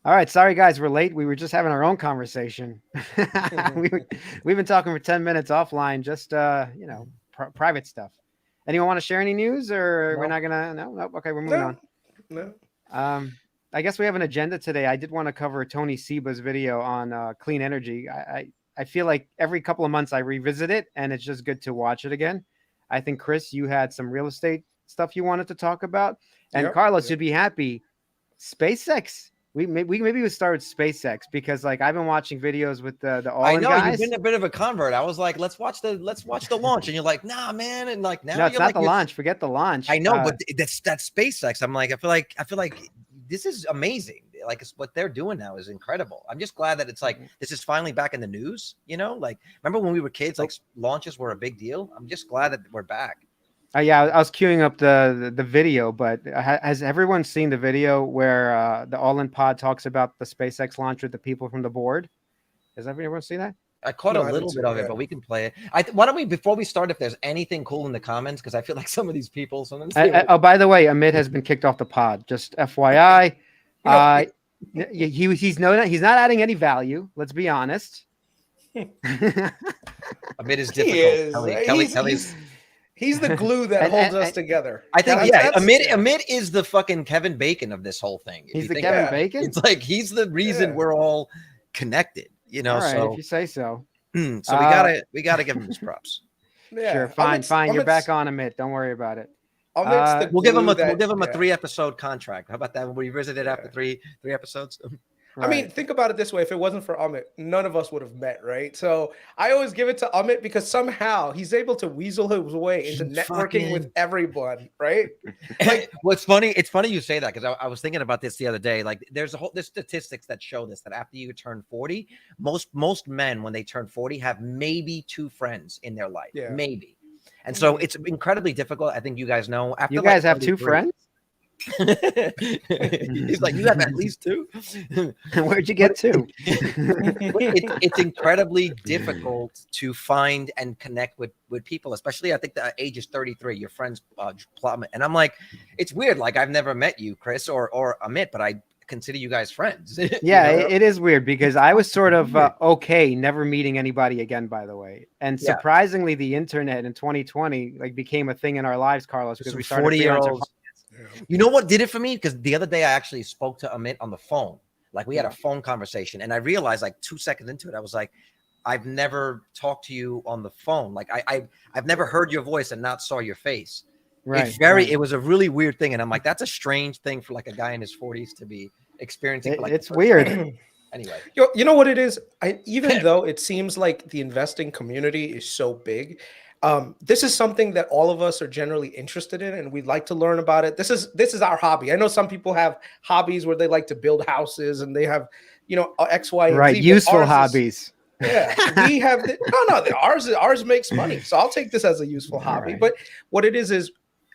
All right, sorry guys, we're late. We were just having our own conversation. we, we've been talking for 10 minutes offline, just private stuff. Anyone want to share any news, or we're No, not gonna? No, nope. Okay, we're moving no, on. no. I guess we have an agenda today. I did want to cover Tony Seba's video on clean energy. I feel like every couple of months I revisit it, and it's just good to watch it again. I think Chris, you had some real estate stuff you wanted to talk about, and Yep. Carlos, Yep. you'd be happy. SpaceX. We start with SpaceX because like I've been watching videos with the I All In know you've guys. been a bit of a convert. I was like, let's watch the launch, and you're like, nah, man, and like now No, it's you're not like the launch. Forget the launch. I know, but that's SpaceX. I'm like, I feel like this is amazing. Like it's, what they're doing now is incredible. I'm just glad that it's like this is finally back in the news. You know, like remember when we were kids, like launches were a big deal. I'm just glad that we're back. Yeah, I was queuing up the video, but has everyone seen the video where the All In Pod talks about the SpaceX launch with the people from the board? Has everyone seen that? I caught No, a I didn't little see bit it of it, yet. but we can play it. Why don't we, before we start, if there's anything cool in the comments, because I feel like some of these people sometimes. Oh, by the way, Amit has been kicked off the pod. Just FYI, You know, he's not adding any value. Let's be honest. Amit is he difficult. is. Kelly's. He's the glue that And- holds and- us together. I think That's- Amit is the fucking Kevin Bacon of this whole thing. If He's you the think Kevin about it. Bacon. It's like he's the reason Yeah. we're all connected. You know, All right, so if you say so. so we gotta give him his props. Yeah. Sure, fine. You're Amit's- back on, Amit. Don't worry about it. Amit's the We'll give him glue we'll give him a yeah. 3-episode contract. How about that? We'll revisit it after three episodes. I mean, think about it this way. If it wasn't for Amit, none of us would have met, right? So I always give it to Amit because somehow he's able to weasel his way into networking with everyone, right? Like, it's funny you say that because I was thinking about this the other day. Like there's statistics that show this, that after you turn 40, most men when they turn 40 have maybe 2 friends in their life. Yeah. Maybe. And so it's incredibly difficult. I think you guys know. After you guys like have 2 friends? He's like, you have at least 2. Where'd you get 2? It's incredibly difficult to find and connect with people, especially I think the age is 33. Your friends plummet, and I'm like, it's weird. Like I've never met you, Chris or Amit, but I consider you guys friends. Yeah, You know? it is weird because I was sort of okay never meeting anybody again, by the way. And surprisingly, the internet in 2020 like became a thing in our lives, Carlos, because we started 40-year-olds. You know what did it for me? Because the other day I actually spoke to Amit on the phone. Like we had a phone conversation, and I realized like 2 seconds into it, I was like, I've never talked to you on the phone. Like I've never heard your voice and not saw your face. Right. It's it was a really weird thing. And I'm like, that's a strange thing for like a guy in his 40s to be experiencing. It's weird. Anyway. You know what it is? Even though it seems like the investing community is so big, this is something that all of us are generally interested in, and we'd like to learn about it. This is our hobby. I know some people have hobbies where they like to build houses and they have, X, Y, and right. Z, Useful hobbies. We have ours makes money, so I'll take this as a useful hobby. Right. But what it is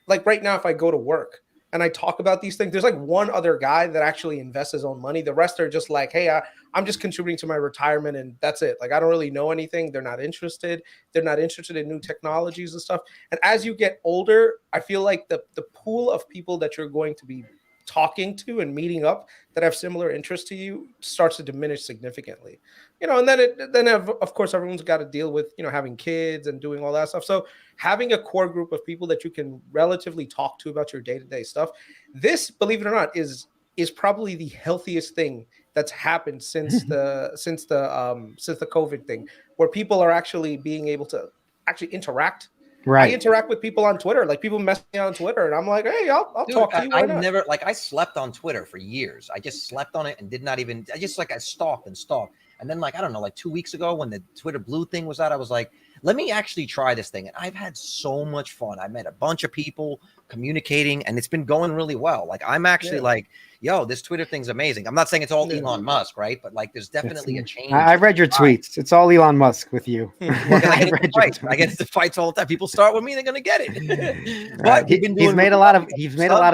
like right now, if I go to work and I talk about these things, there's like one other guy that actually invests his own money. The rest are just like, hey, I'm just contributing to my retirement and that's it. Like, I don't really know anything. They're not interested. They're not interested in new technologies and stuff. And as you get older, I feel like the pool of people that you're going to be talking to and meeting up that have similar interests to you starts to diminish significantly, and then of course everyone's got to deal with, having kids and doing all that stuff. So having a core group of people that you can relatively talk to about your day-to-day stuff, this, believe it or not, is probably the healthiest thing that's happened since the COVID thing, where people are actually being able to actually interact. Right. I interact with people on Twitter. Like people mess me on Twitter, and I'm like, hey, I'll talk to you. I never, like, I slept on Twitter for years. I just slept on it and did not even. I stalked and stalked. And then, like, I don't know, like 2 weeks ago when the Twitter Blue thing was out, I was like, let me actually try this thing. And I've had so much fun. I met a bunch of people communicating, and it's been going really well. Like, I'm actually like, yo, this Twitter thing's amazing. I'm not saying it's all Elon Musk, right? But like, there's definitely a change. I read your tweets. It's all Elon Musk with you. I get into fights all the time. People start with me, they're gonna get it. But he's made a lot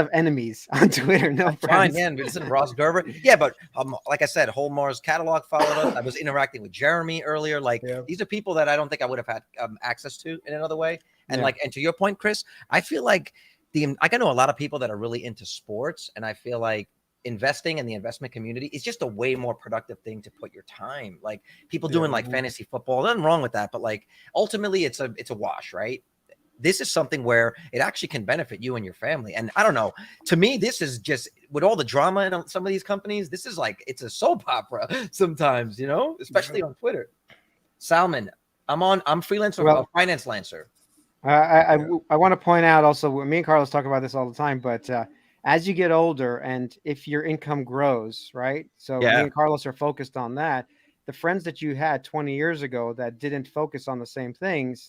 of enemies on Twitter. No fine, friends. man. Listen, Ross Gerber. Yeah, but like I said, Holmar's catalog followed us. I was interacting with Jeremy earlier. Like these are people that I don't think I would have had access to in another way. And and to your point, Chris, I feel like I know a lot of people that are really into sports, and I feel like investing and the investment community is just a way more productive thing to put your time. Like people doing like fantasy football, nothing wrong with that, but like ultimately it's a wash, right? This is something where it actually can benefit you and your family. And I don't know, to me, this is just with all the drama in some of these companies, this is like, it's a soap opera sometimes, you know, especially on Twitter. Salman, I'm freelancer, Well, finance lancer. I want to point out also, me and Carlos talk about this all the time, but as you get older and if your income grows, right? So me and Carlos are focused on that. The friends that you had 20 years ago that didn't focus on the same things,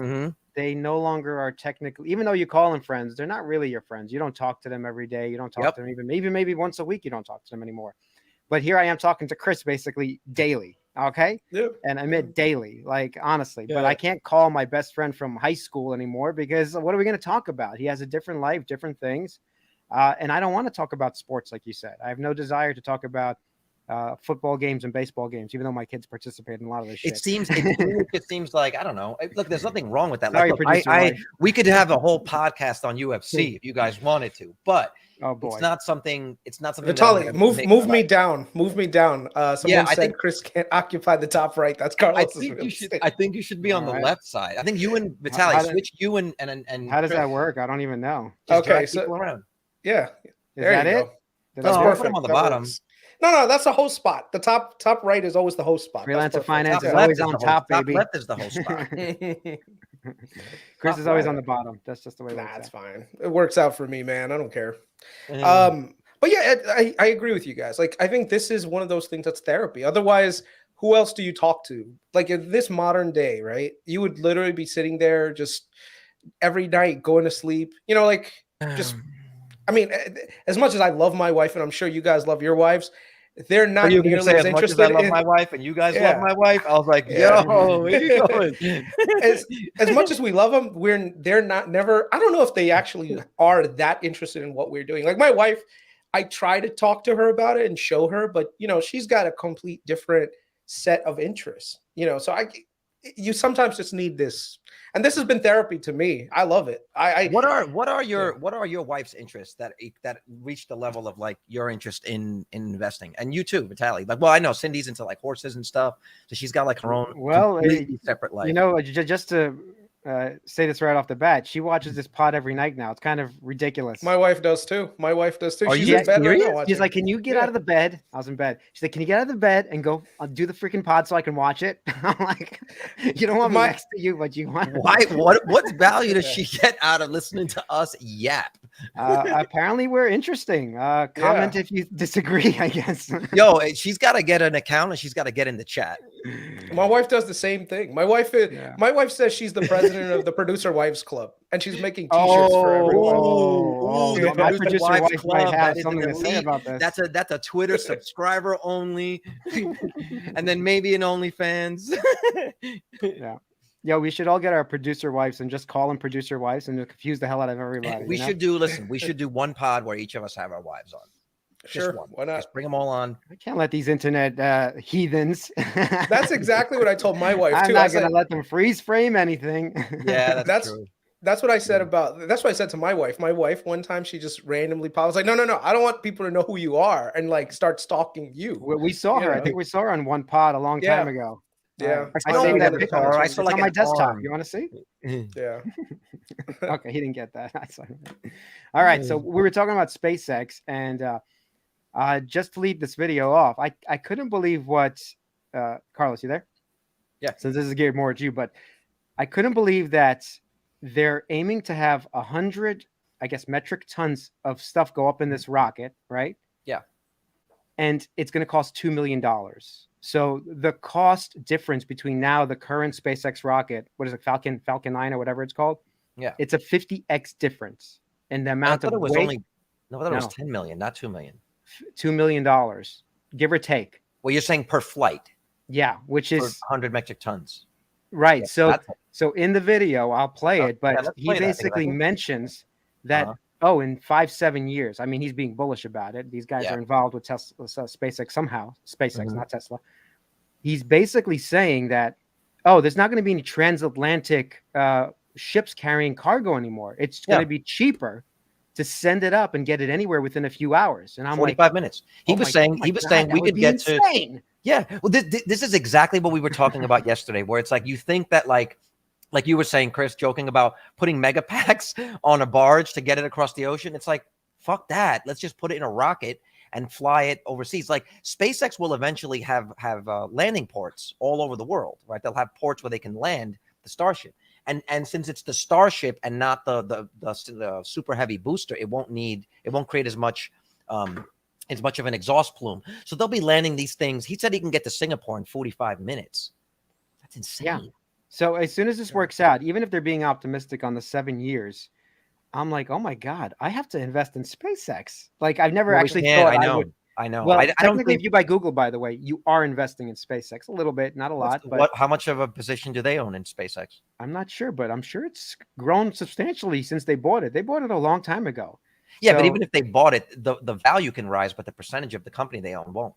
they no longer are technically, even though you call them friends, they're not really your friends. You don't talk to them every day. You don't talk to them even maybe once a week. You don't talk to them anymore. But here I am talking to Chris basically daily. Okay. Yep. And I meant daily, like honestly, but I can't call my best friend from high school anymore because what are we going to talk about? He has a different life, different things. And I don't want to talk about sports, like you said. I have no desire to talk about football games and baseball games, even though my kids participate in a lot of this shit. It seems like, I don't know. Look, there's nothing wrong with that. Sorry, like, look, we could have a whole podcast on UFC if you guys wanted to, but it's not something. Vitaly, move me down. Move me down. Someone said Chris can't occupy the top right. That's Carlos. I think you should be on the left side. I think you and Vitaly switch you and how does that work? I don't even know. Okay, so around. Yeah, is that it? That's perfect. Put him on the bottom. No, that's the host spot. The top right is always the host spot. Freelancer finance is always on top, baby. Left is the host spot. Chris is always on the bottom. That's just the way. That's fine. It works out for me, man. I don't care. But yeah, I agree with you guys. Like, I think this is one of those things that's therapy. Otherwise, who else do you talk to? Like in this modern day, right? You would literally be sitting there just every night going to sleep. You know, like just. I mean, as much as I love my wife, and I'm sure you guys love your wives, they're not nearly as interested I love my wife, and you guys love my wife. I was like, yo, where you going? as much as we love them, they're not never. I don't know if they actually are that interested in what we're doing. Like my wife, I try to talk to her about it and show her, but you know, she's got a complete different set of interests. You know, so you sometimes just need this. And this has been therapy to me. I love it. What are your wife's interests that reach the level of like your interest in investing? And you too, Vitaly. Like, well, I know Cindy's into like horses and stuff, so she's got like her own separate life. You know, just to say this right off the bat, she watches this pod every night now. It's kind of ridiculous. My wife does too. Are She's you in bed right now. She's like, can you get out of the bed? I was in bed. She's like, can you get out of the bed and go do the freaking pod so I can watch it? I'm like, you don't want me next to you, but you want. Why? What value does she get out of listening to us yap? Apparently, we're interesting. Comment if you disagree, I guess. Yo, she's got to get an account and she's got to get in the chat. My wife does the same thing. My wife says she's the president of the Producer Wives Club, and she's making T-shirts for everyone. My producer wife might have something to say about this. That's a Twitter subscriber only, and then maybe an OnlyFans. Yeah, we should all get our producer wives and just call them producer wives and confuse the hell out of everybody. We should do one pod where each of us have our wives on. Sure, why not? Just bring them all on. I can't let these internet heathens. That's exactly what I told my wife too. I'm not going to let them freeze frame anything. Yeah, that's true. That's what I said that's what I said to my wife. My wife, one time, she just randomly popped. I was like, no. I don't want people to know who you are and like start stalking you. We saw her. I think we saw her on one pod a long time ago. Yeah. I saved that picture. I saw like on my desktop. You want to see? Yeah. Okay, he didn't get that. All right. So we were talking about SpaceX, and just to lead this video off, I couldn't believe what Carlos, you there? Yeah. Since this is geared more at you, but I couldn't believe that they're aiming to have 100, I guess, metric tons of stuff go up in this rocket, right? Yeah. And it's going to cost $2 million. So the cost difference between now the current SpaceX rocket, what is it, Falcon 9 or whatever it's called? Yeah. It's a 50x difference in the amount of weight. I thought it was 10 million, not 2 million. $2 million, give or take. Well, you're saying per flight. Yeah, which is 100 metric tons. Right. Yeah, so in the video, I'll play it, but he basically mentions that, in 5-7 years, I mean, he's being bullish about it. These guys are involved with Tesla, SpaceX somehow, not Tesla. He's basically saying that, there's not going to be any transatlantic ships carrying cargo anymore. It's going to be cheaper to send it up and get it anywhere within a few hours. And I'm 45 minutes. He was saying God, we could get insane. to. Yeah. Well, this is exactly what we were talking about yesterday, where it's like you think that like you were saying, Chris, joking about putting mega packs on a barge to get it across the ocean. It's like, fuck that. Let's just put it in a rocket and fly it overseas. Like SpaceX will eventually have landing ports all over the world, right? They'll have ports where they can land the Starship. And since it's the Starship and not the super heavy booster, it won't create as much of an exhaust plume. So they'll be landing these things. He said he can get to Singapore in 45 minutes. That's insane. Yeah. So as soon as this works out, even if they're being optimistic on the 7 years, I'm like, oh my God, I have to invest in SpaceX. Like I've never actually thought I know. Well, I technically, don't think if you buy Google, by the way, you are investing in SpaceX a little bit, not a lot. But how much of a position do they own in SpaceX? I'm not sure, but I'm sure it's grown substantially since they bought it. They bought it a long time ago. Yeah, but even if they bought it, the value can rise, but the percentage of the company they own won't.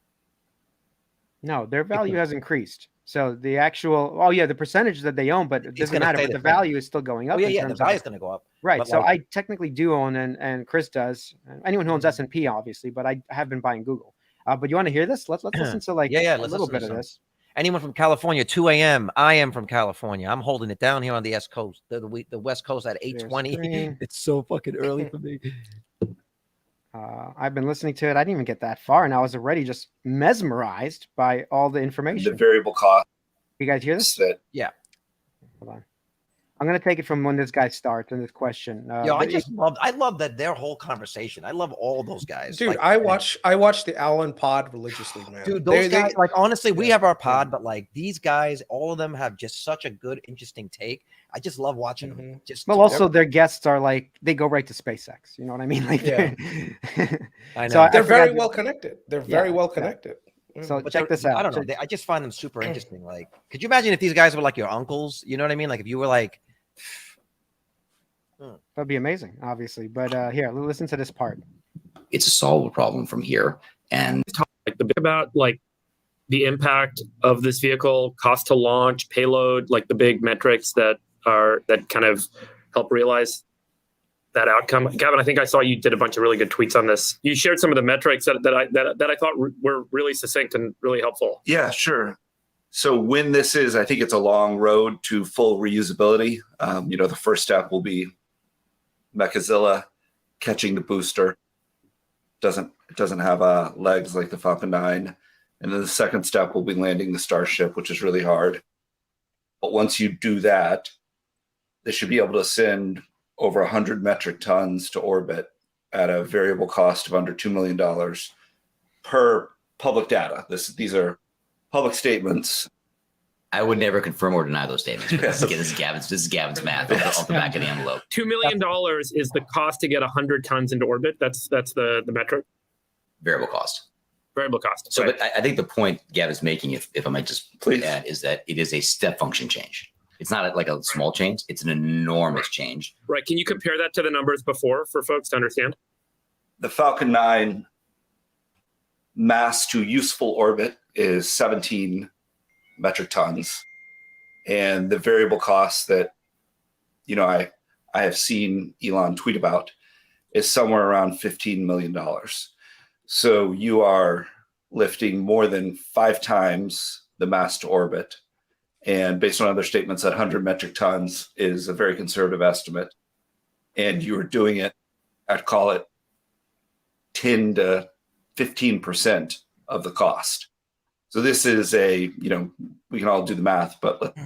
No, their value has increased. So the actual, the percentage that they own, but it doesn't matter. But the value is still going up. Oh yeah, the value is going to go up. Right. So I technically do own, and Chris does. Anyone who owns S&P, obviously, but I have been buying Google. But you want to hear this? Let's listen to a little bit of this. Anyone from California, 2 a.m. I am from California. I'm holding it down here on the West Coast. The West Coast at 8:20. It's so fucking early for me. I've been listening to it. I didn't even get that far, and I was already just mesmerized by all the information. The variable cost. You guys hear this? Yeah. Hold on. I'm going to take it from when this guy starts in this question. I love that their whole conversation. I love all those guys. Dude, I watch the Allen pod religiously, man. Dude, those guys, like, honestly, we have our pod, but like these guys, all of them have just such a good, interesting take. I just love watching them. Also their guests are like, they go right to SpaceX. You know what I mean? Like, yeah. I know. So they're very well connected. They're very well connected. So check this out. I don't know. I just find them super interesting. Like, could you imagine if these guys were like your uncles? You know what I mean? Like if you were like, that'd be amazing, obviously. But here, listen to this part. It's a solvable problem from here. And like the bit about like the impact of this vehicle, cost to launch, payload, like the big metrics that kind of help realize that outcome. Gavin, I think I saw you did a bunch of really good tweets on this. You shared some of the metrics that I thought were really succinct and really helpful. Yeah, sure. So when this is, I think it's a long road to full reusability. The first step will be Mechazilla catching the booster. It doesn't have legs like the Falcon 9. And then the second step will be landing the Starship, which is really hard. But once you do that, they should be able to send over 100 metric tons to orbit at a variable cost of under $2 million per public data. These are public statements. I would never confirm or deny those statements. But this is Gavin's math off the back of the envelope. $2 million is the cost to get 100 tons into orbit. That's the metric. Variable cost. Variable cost. So, right. But I think the point Gavin's making, if I might just please add, is that it is a step function change. It's not like a small change. It's an enormous change. Right. Can you compare that to the numbers before for folks to understand? The Falcon 9 mass to useful orbit is 17 metric tons. And the variable costs that, I have seen Elon tweet about is somewhere around $15 million. So you are lifting more than 5 times the mass to orbit. And based on other statements, that 100 metric tons is a very conservative estimate. And you are doing it at, call it, 10 to 15% of the cost. So this is we can all do the math, but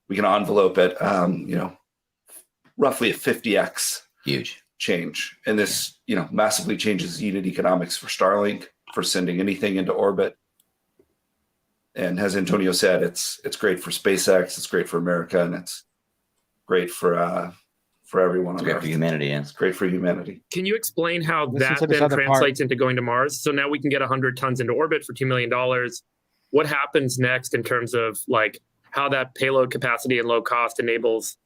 we can envelope it, roughly a 50x huge change. And this, massively changes unit economics for Starlink, for sending anything into orbit. And as Antonio said, it's great for SpaceX, it's great for America, and it's great for everyone. It's great for humanity. Yeah. It's great for humanity. Can you explain how that then translates into going to Mars? So now we can get 100 tons into orbit for $2 million. What happens next in terms of like how that payload capacity and low cost enables,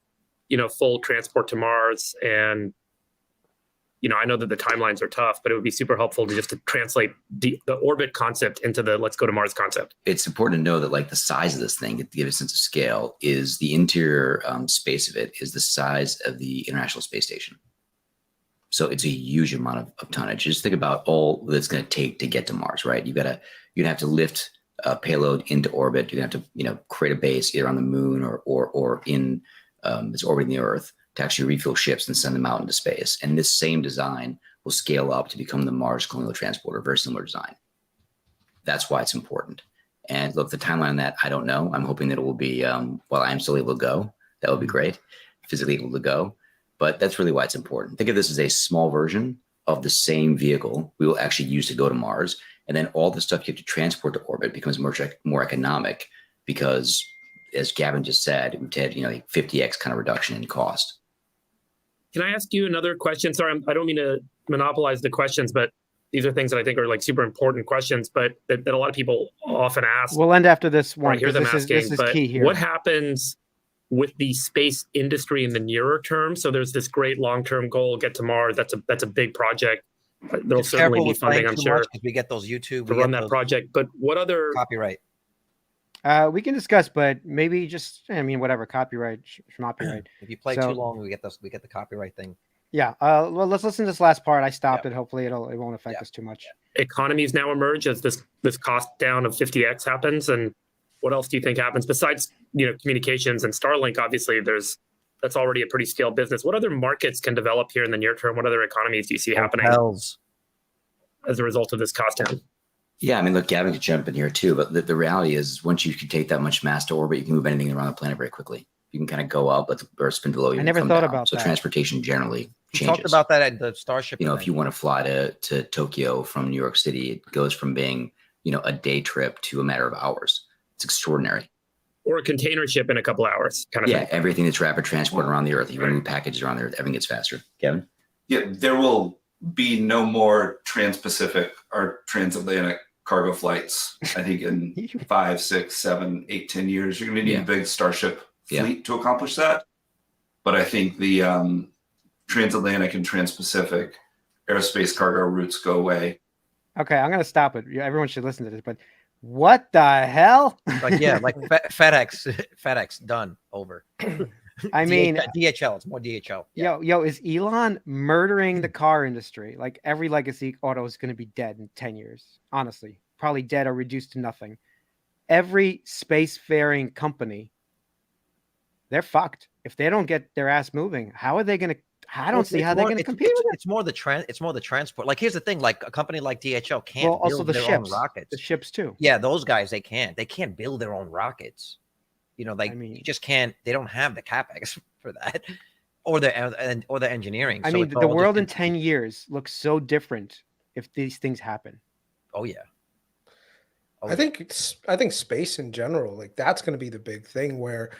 full transport to Mars? And I know that the timelines are tough, but it would be super helpful to translate the orbit concept into the let's go to Mars concept. It's important to know that like the size of this thing, to give a sense of scale, is the interior space of it is the size of the International Space Station. So it's a huge amount of tonnage. Just think about all that's going to take to get to Mars, right? You're gonna have to lift a payload into orbit. You're gonna have to create a base either on the moon or in that's orbiting the Earth to actually refuel ships and send them out into space. And this same design will scale up to become the Mars Colonial Transporter, very similar design. That's why it's important. And look, the timeline on that, I don't know. I'm hoping that it will be, while I'm still able to go, that would be great, physically able to go. But that's really why it's important. Think of this as a small version of the same vehicle we will actually use to go to Mars. And then all the stuff you have to transport to orbit becomes more economic because, as Gavin just said, we've had, 50x kind of reduction in cost. Can I ask you another question? Sorry, I don't mean to monopolize the questions, but these are things that I think are like super important questions, but that a lot of people often ask. We'll end after this one. I hear them asking, this is key here. What happens with the space industry in the nearer term? So there's this great long-term goal, get to Mars. That's a big project. There'll certainly be funding, I'm sure, because we get those YouTube to run that project. But what other copyright? We can discuss, but maybe just, whatever, copyright, copyright. If you play too long, we get the copyright thing. Yeah. Well, let's listen to this last part. I stopped it. Hopefully it won't affect us too much. Economies now emerge as this cost down of 50x happens. And what else do you think happens besides, communications and Starlink? Obviously that's already a pretty scaled business. What other markets can develop here in the near term? What other economies do you see happening as a result of this cost down? Yeah, look, Gavin could jump in here too, but the reality is once you can take that much mass to orbit, you can move anything around the planet very quickly. You can kind of go up, let the Earth spin below you. I never thought about that. So transportation generally changes. We talked about that at the Starship. If you want to fly to Tokyo from New York City, it goes from being, a day trip to a matter of hours. It's extraordinary. Or a container ship in a couple hours, kind of thing. Yeah, everything that's rapid transport around the Earth. You want to move packages around the Earth, everything gets faster. Kevin? Yeah, there will be no more trans-Pacific or transatlantic cargo flights. I think in 5, 6, 7, 8, 10 years, you're going to need a big Starship fleet to accomplish that. But I think the transatlantic and trans-Pacific aerospace cargo routes go away. Okay, I'm going to stop it. Everyone should listen to this, but what the hell? FedEx done over. DHL. It's more DHL. Yeah. Yo, is Elon murdering the car industry? Like every legacy auto is going to be dead in 10 years. Honestly, probably dead or reduced to nothing. Every spacefaring company, they're fucked. If they don't get their ass moving, how are they going to? I don't see how they're going to compete with it. It's more the transport. Like here's the thing: like a company like DHL can't also build the their ships, own rockets. The ships too. Yeah, those guys they can't build their own rockets. You just can't. They don't have the capex for that, or the engineering. The world in 10 years looks so different if these things happen. Oh yeah. I think space in general, like that's going to be the big thing where,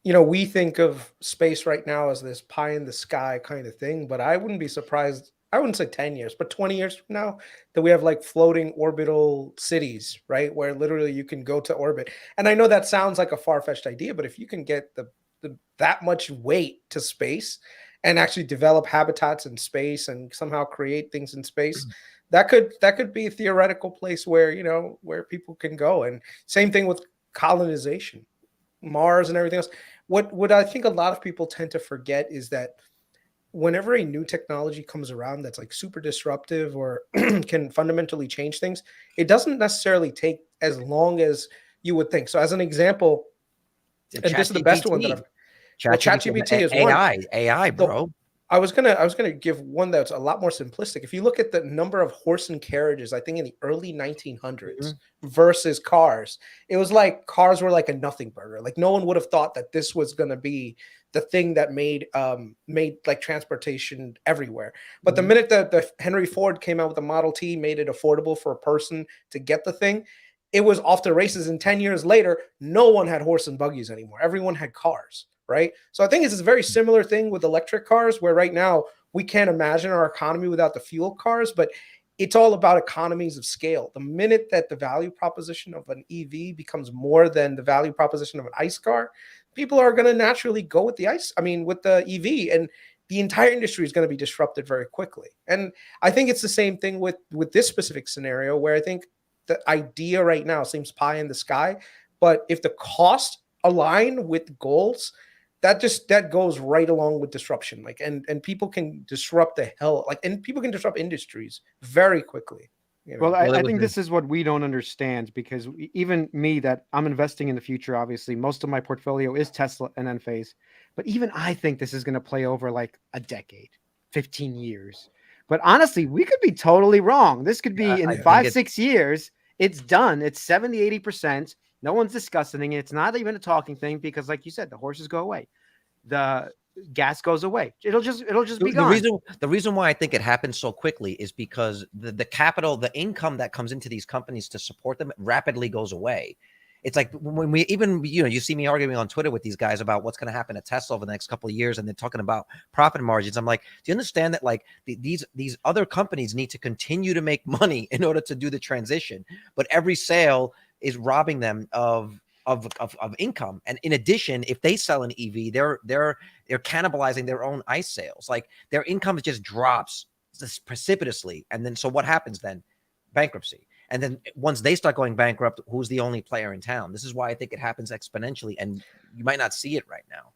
we think of space right now as this pie in the sky kind of thing, but I wouldn't be surprised. I wouldn't say 10 years, but 20 years from now that we have like floating orbital cities, right? Where literally you can go to orbit. And I know that sounds like a far-fetched idea, but if you can get that much weight to space and actually develop habitats in space and somehow create things in space, that could be a theoretical place where, where people can go. And same thing with colonization, Mars and everything else. What I think a lot of people tend to forget is that whenever a new technology comes around that's like super disruptive or can fundamentally change things, it doesn't necessarily take as long as you would think. So as an example, and this is the best one that ChatGPT is one. AI, bro. I was gonna give one that's a lot more simplistic. If you look at the number of horse and carriages, I think in the early 1900s versus cars, it was like cars were like a nothing burger. Like no one would have thought that this was gonna be the thing that made like transportation everywhere. But the minute that the Henry Ford came out with the Model T, made it affordable for a person to get the thing, it was off the races. And 10 years later, no one had horse and buggies anymore. Everyone had cars. Right. So I think it's a very similar thing with electric cars, where right now we can't imagine our economy without the fuel cars, but it's all about economies of scale. The minute that the value proposition of an EV becomes more than the value proposition of an ICE car, people are going to naturally go with the EV, and the entire industry is going to be disrupted very quickly. And I think it's the same thing with this specific scenario, where I think the idea right now seems pie in the sky, but if the cost align with goals, that goes right along with disruption. Like, and people can disrupt the hell, like, and people can disrupt industries very quickly. You know? Well, I think this is what we don't understand, because even me, that I'm investing in the future, obviously, most of my portfolio is Tesla and Enphase. But even I think this is going to play over like a decade, 15 years. But honestly, we could be totally wrong. This could be in 5-6 years. It's done. It's 70-80%. No one's discussing it. It's not even a talking thing, because like you said, the horses go away. The gas goes away. It'll just be gone. The reason why I think it happens so quickly is because the capital, the income that comes into these companies to support them rapidly goes away. It's like when we even, you see me arguing on Twitter with these guys about what's going to happen to Tesla over the next couple of years, and they're talking about profit margins. I'm like, do you understand that like these other companies need to continue to make money in order to do the transition, but every sale is robbing them of income. And in addition, if they sell an EV, they're cannibalizing their own ICE sales. Like their income just drops just precipitously. And then so what happens then? Bankruptcy. And then once they start going bankrupt, who's the only player in town? This is why I think it happens exponentially, and you might not see it right now.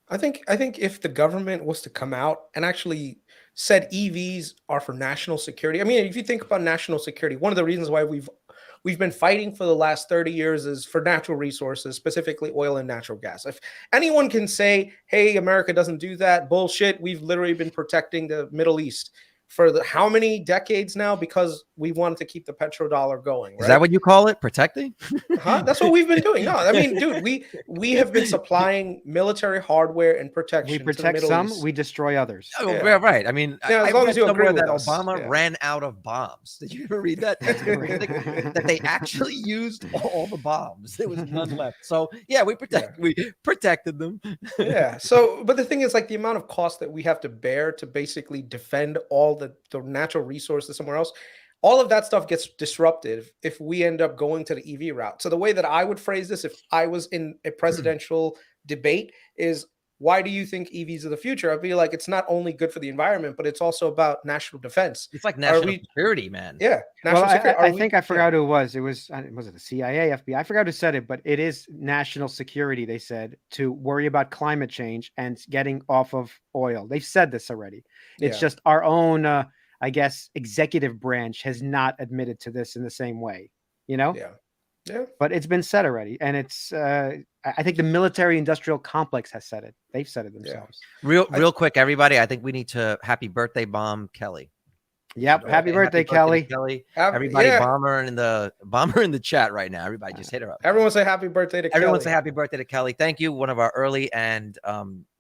I think if the government was to come out and actually said EVs are for national security. I mean, if you think about national security, one of the reasons why we've been fighting for the last 30 years is for natural resources, specifically oil and natural gas. If anyone can say, hey, America doesn't do that, bullshit. We've literally been protecting the Middle East for how many decades now, because we wanted to keep the petrodollar going. Right? Is that what you call it? Protecting? That's what we've been doing. No, I mean, dude, we have been supplying military hardware and protection. We protect some, East. We destroy others. Oh, yeah. Right. I mean, as long as you agree with that us. Obama ran out of bombs. Did you ever read that? That they actually used all the bombs. There was none left. So yeah, we protected them. Yeah. So, but the thing is, like, the amount of cost that we have to bear to basically defend all the natural resources somewhere else, all of that stuff gets disrupted if we end up going to the EV route. So the way that I would phrase this, if I was in a presidential debate, is, why do you think EVs are the future? I'd be like, it's not only good for the environment, but it's also about national defense. It's like national security, man. Yeah. I think I forgot who it was. Was it the CIA, FBI? I forgot who said it, but it is national security, they said, to worry about climate change and getting off of oil. They've said this already. It's just our own, I guess, executive branch has not admitted to this in the same way, Yeah. But it's been said already. And it's, I think the military industrial complex has said it. They've said it themselves. Yeah. Real quick, everybody. I think we need to happy birthday bomb Kelly. Yep. Happy birthday, Kelly. Everybody, bomber in the chat right now. Everybody just hit her up. Everyone say happy birthday to Kelly. Everyone say happy birthday to Kelly. Thank you. One of our early and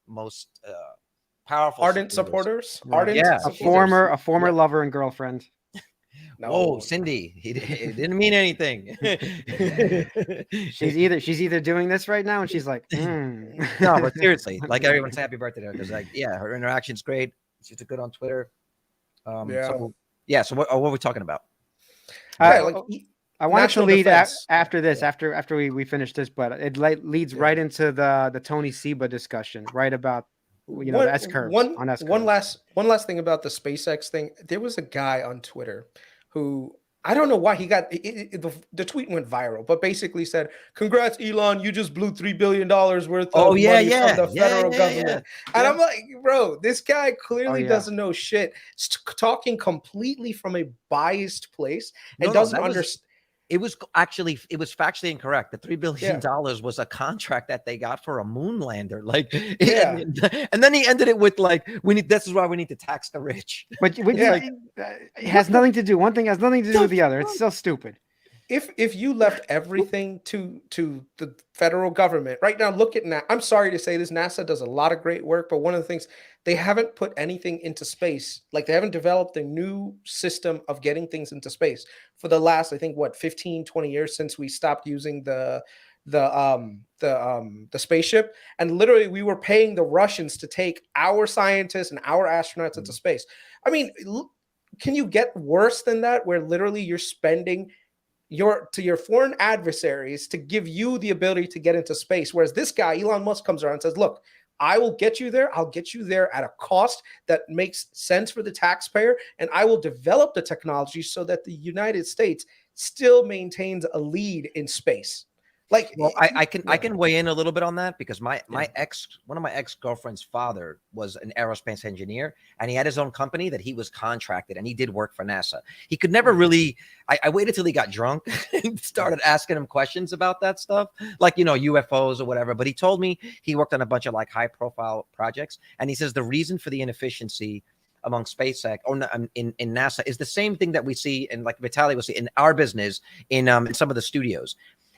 most powerful ardent supporters. A former lover and girlfriend. No. Oh, Cindy, it didn't mean anything. she's either doing this right now and she's like, No, but seriously, like, everyone say happy birthday to her, because, like, her interaction's great. She's good on Twitter. So what are we talking about? I wanted to lead after this, after we finish this, but it leads right into the Tony Seba discussion, right, about the S curve. One last thing about the SpaceX thing. There was a guy on Twitter who, I don't know why he got the tweet went viral, but basically said, "Congrats, Elon, you just blew $3 billion worth of money from the federal government." And I'm like, bro, this guy clearly doesn't know shit. Talking completely from a biased place and doesn't understand. It was factually incorrect. The $3 billion was a contract that they got for a moon lander. Like, and then he ended it with, like, this is why we need to tax the rich. But it has nothing to do. One thing has nothing to do with the other. It's so stupid. If you left everything to the federal government right now, look at NASA. I'm sorry to say this, NASA does a lot of great work, but one of the things, they haven't put anything into space. Like, they haven't developed a new system of getting things into space for the last, I think, 15, 20 years since we stopped using the spaceship. And literally, we were paying the Russians to take our scientists and our astronauts into space. I mean, can you get worse than that, where literally you're spending to your foreign adversaries to give you the ability to get into space? Whereas this guy, Elon Musk, comes around and says, look, I will get you there. I'll get you there at a cost that makes sense for the taxpayer. And I will develop the technology so that the United States still maintains a lead in space. Like, well, I can weigh in a little bit on that because one of my ex-girlfriend's father was an aerospace engineer, and he had his own company that he was contracted, and he did work for NASA. He could never really. I waited till he got drunk and started asking him questions about that stuff, like UFOs or whatever. But he told me he worked on a bunch of like high-profile projects, and he says the reason for the inefficiency among SpaceX or in NASA is the same thing that we see, and like Vitaly will see in our business in some of the studios.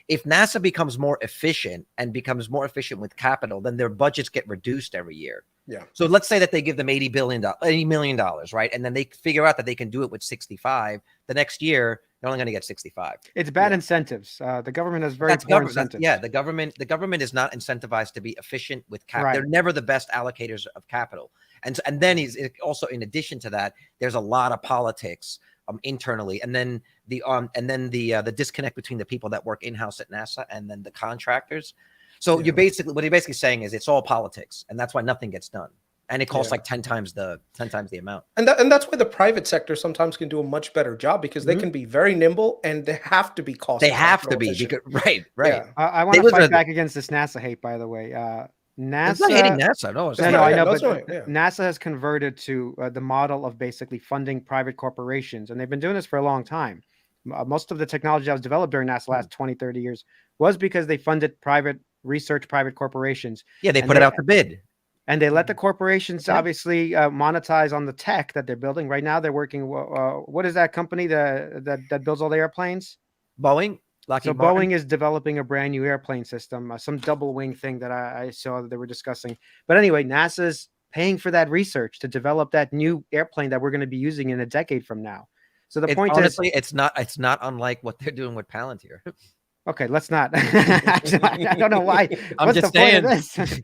If NASA becomes more efficient and becomes more efficient with capital, then their budgets get reduced every year. Yeah. So let's say that they give them $80 million, right? And then they figure out that they can do it with 65. The next year, they're only going to get 65. It's bad incentives. The government has very poor incentives. The government is not incentivized to be efficient with capital. Right. They're never the best allocators of capital. And then he's also, in addition to that, there's a lot of politics internally, and then the disconnect between the people that work in-house at NASA and then the contractors. So what you're basically saying is it's all politics, and that's why nothing gets done. And it costs like 10 times the amount. And that's why the private sector sometimes can do a much better job, because they can be very nimble and they have to be cost. They have to be because, right. Yeah. I want to fight back against this NASA hate, by the way. NASA. It's not hating NASA. No, I know, but NASA has converted to the model of basically funding private corporations, and they've been doing this for a long time. Most of the technology that was developed during NASA last 20, 30 years was because they funded private research, private corporations. Yeah, they put it out to bid. And they let the corporations obviously monetize on the tech that they're building. Right now, they're working. What is that company that builds all the airplanes? Boeing. So Boeing is developing a brand new airplane system, some double wing thing that I saw that they were discussing. But anyway, NASA's paying for that research to develop that new airplane that we're going to be using in a decade from now. So the point honestly, it's not unlike what they're doing with Palantir. Okay, let's not. I don't know why. I'm just saying. Point of this?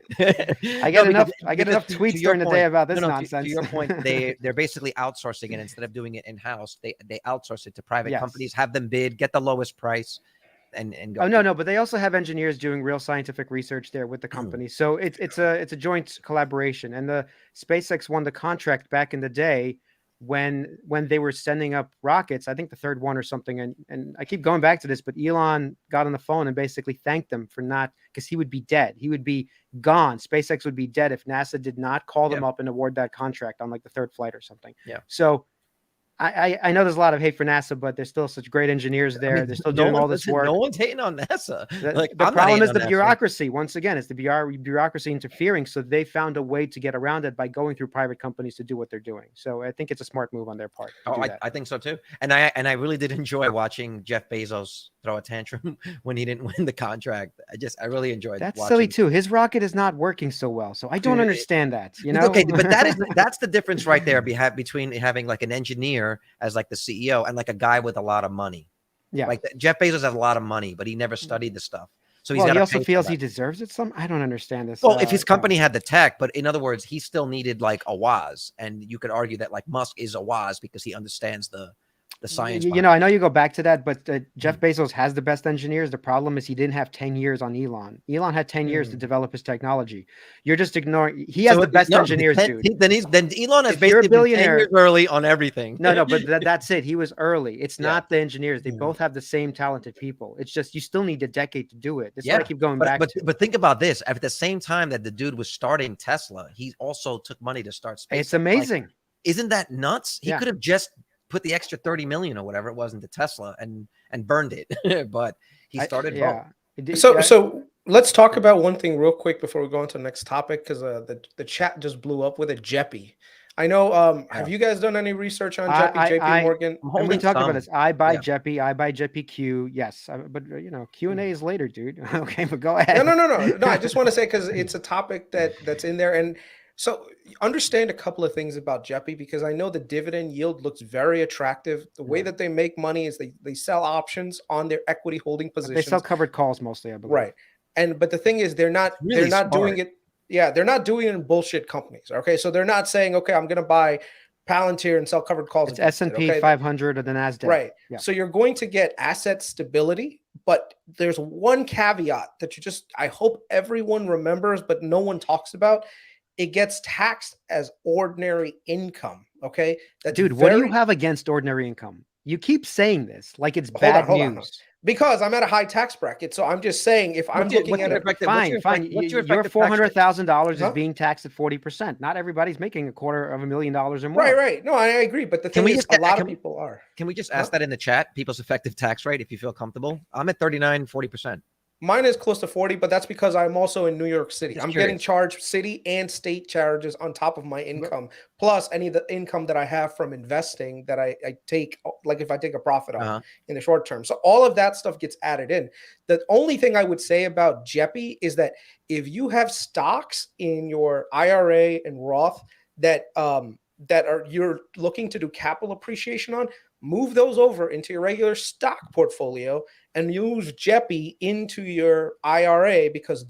I get enough tweets during the day about this nonsense. To your point, they're basically outsourcing it instead of doing it in-house. They outsource it to private companies, have them bid, get the lowest price, and go. Oh no, but they also have engineers doing real scientific research there with the company. So it's a joint collaboration. And the SpaceX won the contract back in the day when they were sending up rockets, I think the third one or something. And I keep going back to this, but Elon got on the phone and basically thanked them for not, because he would be dead. He would be gone. SpaceX would be dead if NASA did not call them up and award that contract on like the third flight or something. Yeah. So I know there's a lot of hate for NASA, but there's still such great engineers there. They're still doing all this work. No one's hating on NASA. The problem is the bureaucracy. Once again, it's the bureaucracy interfering. So they found a way to get around it by going through private companies to do what they're doing. So I think it's a smart move on their part. I think so too. And I really did enjoy watching Jeff Bezos throw a tantrum when he didn't win the contract. I really enjoyed that. That's silly too. His rocket is not working so well. So I don't understand that. You know? Okay, but that's the difference right there between having like an engineer as like the CEO and like a guy with a lot of money. Yeah. Like Jeff Bezos has a lot of money, but he never studied the stuff. So he also feels he deserves it. I don't understand this. Well, if his company had the tech, but in other words, he still needed like a WAS, and you could argue that like Musk is a WAS because he understands the science. I know you go back to that, but Jeff Bezos has the best engineers. The problem is he didn't have 10 years on Elon. Elon had 10 years to develop his technology. You're just ignoring. He has the best engineers, dude. Then Elon has basically been 10 years early on everything. No, but that's it. He was early. It's not the engineers. They both have the same talented people. It's just you still need a decade to do it. That's what I keep going back to. But think about this. At the same time that the dude was starting Tesla, he also took money to start SpaceX. It's amazing. Like, isn't that nuts? He could have just put the extra 30 million or whatever it was into Tesla and burned it. But he started both. So let's talk about one thing real quick before we go on to the next topic, because the chat just blew up with a Jeppy. I know. Have you guys done any research on Jeppy? JP Morgan. We talked about this. I buy Jeppy. I buy Jeppy Q. Yes, but Q&A is later, dude. Okay, but go ahead. No. I just want to say, because it's a topic that's in there, and so understand a couple of things about Jeppy, because I know the dividend yield looks very attractive. The way that they make money is they sell options on their equity holding positions. They sell covered calls mostly, I believe. Right. But the thing is, they're not doing it. Yeah, they're not doing it in bullshit companies. Okay, so they're not saying, okay, I'm going to buy Palantir and sell covered calls. It's S&P 500 or the NASDAQ. Right. Yeah. So you're going to get asset stability, but there's one caveat that I hope everyone remembers, but no one talks about. It gets taxed as ordinary income. Okay. Dude, what do you have against ordinary income? You keep saying this like it's bad news. Because I'm at a high tax bracket. So I'm just saying, if I'm looking at it, fine. Your $400,000 is being taxed at 40%. Not everybody's making $250,000 or more. Right. No, I agree. But the thing is, a lot of people are. Can we just ask that in the chat? People's effective tax rate, if you feel comfortable. I'm at 39, 40%. Mine is close to 40, but that's because I'm also in New York City. Just I'm curious. getting charged city and state charges on top of my income, plus any of the income that I have from investing that I take, like if I take a profit on in the short term. So all of that stuff gets added in. The only thing I would say about JEPI is that if you have stocks in your IRA and Roth that you're looking to do capital appreciation on, move those over into your regular stock portfolio and use JEPI into your IRA, because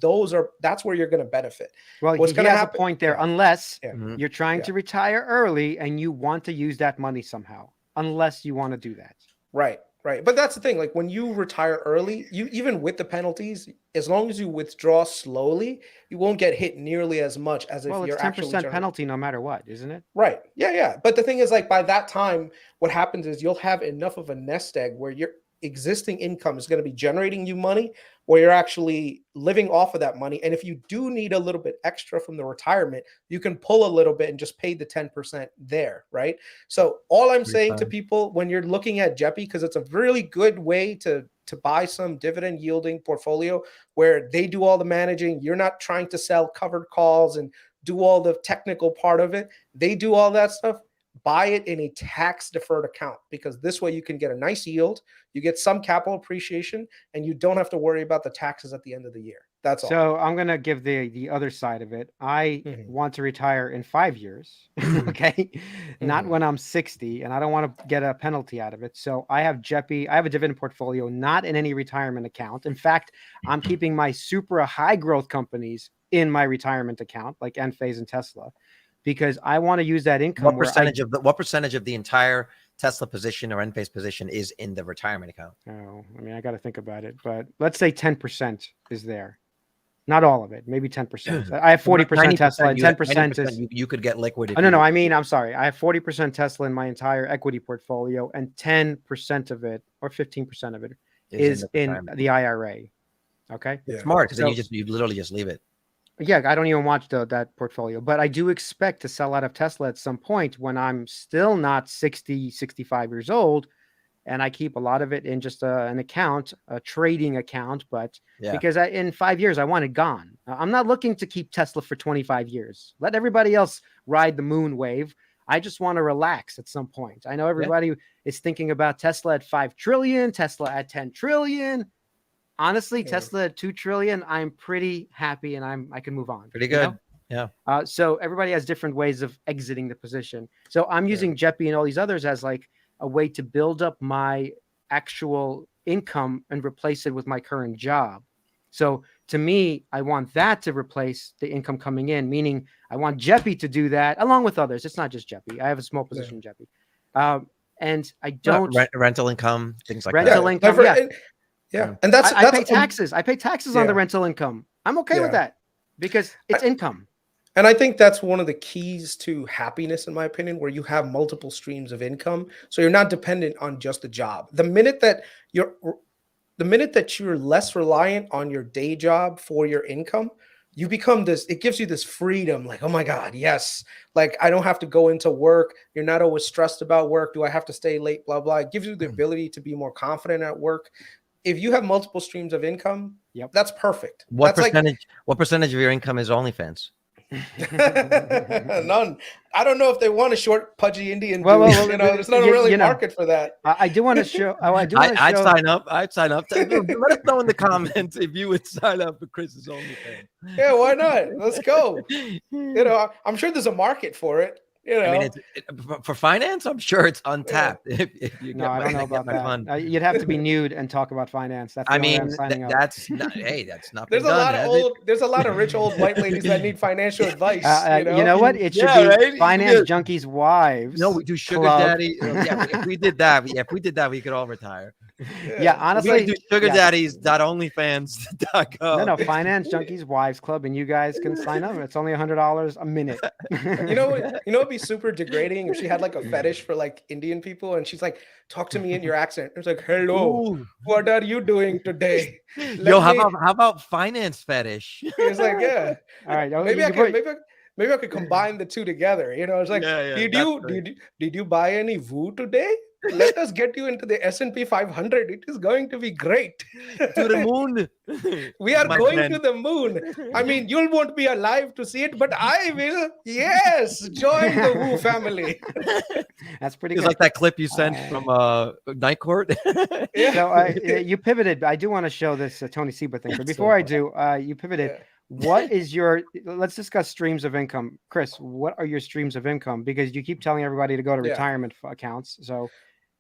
that's where you're going to benefit. Well, what's going to happen? A point there, unless you're trying to retire early and you want to use that money somehow, unless you want to do that. Right. But that's the thing. Like when you retire early, you even with the penalties, as long as you withdraw slowly, you won't get hit nearly as much as if you're actually 10% penalty no matter what, isn't it? Right. Yeah. But the thing is, like by that time, what happens is you'll have enough of a nest egg where your existing income is going to be generating you money, where you're actually living off of that money. And if you do need a little bit extra from the retirement, you can pull a little bit and just pay the 10% there, right? So all I'm saying to people when you're looking at JEPI, because it's a really good way to buy some dividend yielding portfolio where they do all the managing. You're not trying to sell covered calls and do all the technical part of it. They do all that stuff. Buy it in a tax deferred account, because this way you can get a nice yield, you get some capital appreciation, and you don't have to worry about the taxes at the end of the year. That's all. So I'm going to give the other side of it. I want to retire in 5 years. Okay. Not when I'm 60, and I don't want to get a penalty out of it. So I have JEPI. I have a dividend portfolio, not in any retirement account. In fact, I'm keeping my super high growth companies in my retirement account, like Enphase and Tesla, because I want to use that income. What percentage of the entire Tesla position or Enphase position is in the retirement account? Oh, I mean, I got to think about it, but let's say 10% is there. Not all of it, maybe 10%. I have 40% Tesla, and 10% is you could get liquid. Oh, no. I mean, I'm sorry. I have 40% Tesla in my entire equity portfolio, and 10% of it, or 15% of it, is in the IRA. Okay, it's smart, because then you literally just leave it. Yeah, I don't even watch that portfolio, but I do expect to sell out of Tesla at some point when I'm still not 60, 65 years old. And I keep a lot of it in just an account, a trading account, but because in 5 years, I want it gone. I'm not looking to keep Tesla for 25 years. Let everybody else ride the moon wave. I just want to relax at some point. I know everybody is thinking about Tesla at 5 trillion, Tesla at 10 trillion. Honestly, Tesla at 2 trillion, I'm pretty happy, and I can move on. Pretty good. You know? Yeah. So everybody has different ways of exiting the position. So I'm using JEPI and all these others as like a way to build up my actual income and replace it with my current job. So to me, I want that to replace the income coming in, meaning I want JEPI to do that along with others. It's not just JEPI. I have a small position in JEPI. And I don't rental income, things like rental that. income. Yeah. And that's I pay taxes. I pay taxes on the rental income. I'm okay with that because it's income. And I think that's one of the keys to happiness, in my opinion, where you have multiple streams of income. So you're not dependent on just a job. The minute that you're less reliant on your day job for your income, you become this, it gives you this freedom, like, oh my God, yes. Like, I don't have to go into work. You're not always stressed about work. Do I have to stay late? Blah, blah. It gives you the ability to be more confident at work. If you have multiple streams of income, that's perfect. What percentage of your income is OnlyFans? None. I don't know if they want a short, pudgy Indian. There's not a really market for that. I do want to show. I'd sign up. Let us know in the comments if you would sign up for Chris's OnlyFans. Yeah, why not? Let's go. I'm sure there's a market for it. I mean, for finance, I'm sure it's untapped. I don't know about that. You'd have to be nude and talk about finance. That's that's not. Hey, that's not. There's a lot of rich old white ladies that need financial advice. You know what? It should be finance junkies' wives. No, we do sugar daddy. If we did that, we could all retire. Yeah, We honestly, gotta do sugardaddies.onlyfans.com. no, Finance Junkies Wives Club, and you guys can sign up. It's only $100 a minute. It'd be super degrading if she had like a fetish for like Indian people, and she's like, "Talk to me in your accent." It's like, "Hello, Ooh. what are you doing today?" Yo, how about finance fetish? It's like, yeah. All right, Maybe I could combine the two together. It's like, did you buy any woo today? Let us get you into the S&P 500. It is going to be great. To the moon. We are going to the moon. I mean, you won't be alive to see it, but I will. Yes, join the Woo family. That's pretty It's good. like that clip you sent from Night Court. Yeah. So you pivoted. I do want to show this Tony Seba thing, but before I do, you pivoted. Yeah. What is your? Let's discuss streams of income, Chris. What are your streams of income? Because you keep telling everybody to go to retirement accounts. So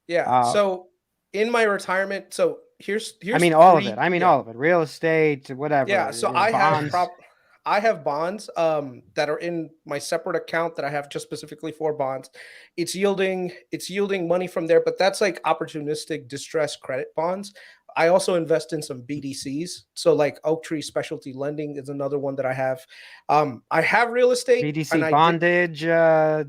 so in my retirement, so here's I mean all of it. I mean all of it. Real estate, whatever. Yeah. So I have bonds that are in my separate account that I have just specifically for bonds. It's yielding money from there, but that's like opportunistic distressed credit bonds. I also invest in some BDCs. So like Oak Tree Specialty Lending is another one that I have. I have real estate. BDC bondage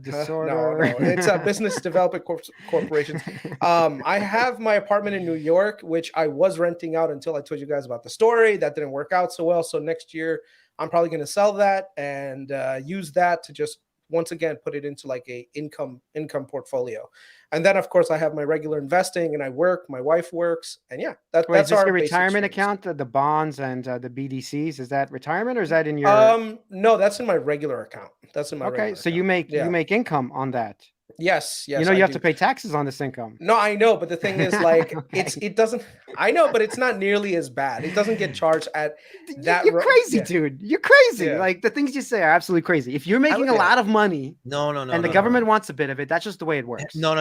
disorder. No, it's a business development corporations. I have my apartment in New York, which I was renting out until I told you guys about the story. That didn't work out so well. So next year I'm probably going to sell that and use that to just once again put it into like a income portfolio. And then of course I have my regular investing, and I work, my wife works, and yeah, that's our your retirement account, the bonds and the BDCs. Is that retirement, or is that in your no, that's in my regular account. That's in my okay. So account. you make income on that. Yes. You know, you have to pay taxes on this income. No, I know, but the thing is, like, it doesn't. I know, but it's not nearly as bad. It doesn't get charged at that. You're crazy, dude. You're crazy. Yeah. Like the things you say are absolutely crazy. If you're making a lot of money, and the government wants a bit of it, that's just the way it works. No.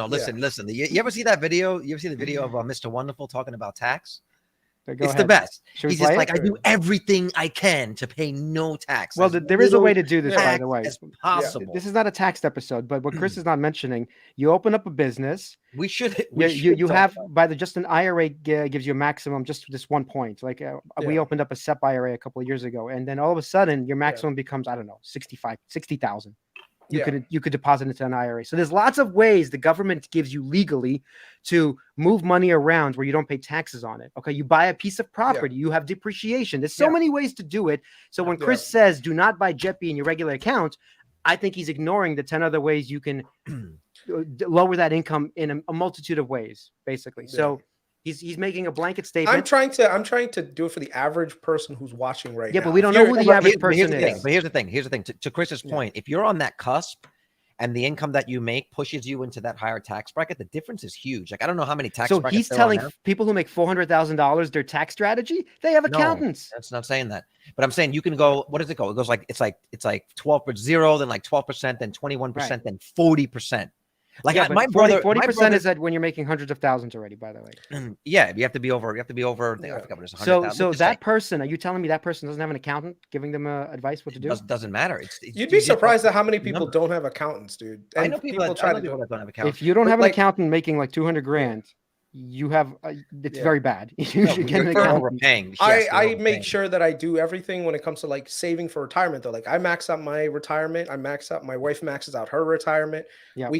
Listen. You ever see that video? You ever see the video of Mr. Wonderful talking about tax? It's the best. He's just like, I do everything I can to pay no tax. Well, there is a way to do this, by the way. As possible. This is not a taxed episode, but what Chris is not mentioning, you open up a business. We should have just an IRA gives you a maximum just this 1 point. Like we opened up a SEP IRA a couple of years ago, and then all of a sudden your maximum becomes, I don't know, 60,000. You could deposit into an IRA. So there's lots of ways the government gives you legally to move money around where you don't pay taxes on it. Okay, you buy a piece of property, you have depreciation. There's so many ways to do it. So when Chris says do not buy JETB in your regular account, I think he's ignoring the 10 other ways you can lower that income in a multitude of ways, basically. Yeah. So he's making a blanket statement. I'm trying to do it for the average person who's watching right now. Yeah, but we don't know who the average person is. But here's the thing. To Chris's point, if you're on that cusp and the income that you make pushes you into that higher tax bracket, the difference is huge. Like I don't know how many tax brackets. So he's telling people who make $400,000 their tax strategy. They have accountants. No, that's not saying that. But I'm saying you can go. What does it go? It goes like it's like 12%, then like 12%, then 21%, then 40%. Like my brother, 40% is that when you're making hundreds of thousands already, by the way. Yeah, you have to be over. I forgot what it is. So that person, are you telling me that person doesn't have an accountant giving them advice what to do? Doesn't matter. You'd be surprised at how many people don't have accountants, dude. And I know people that don't have accountants. If you don't have an accountant making like 200 grand, you have it's very bad. You should get an accountant. I make sure that I do everything when it comes to like saving for retirement though. Like I max out my retirement. My wife maxes out her retirement. Yeah.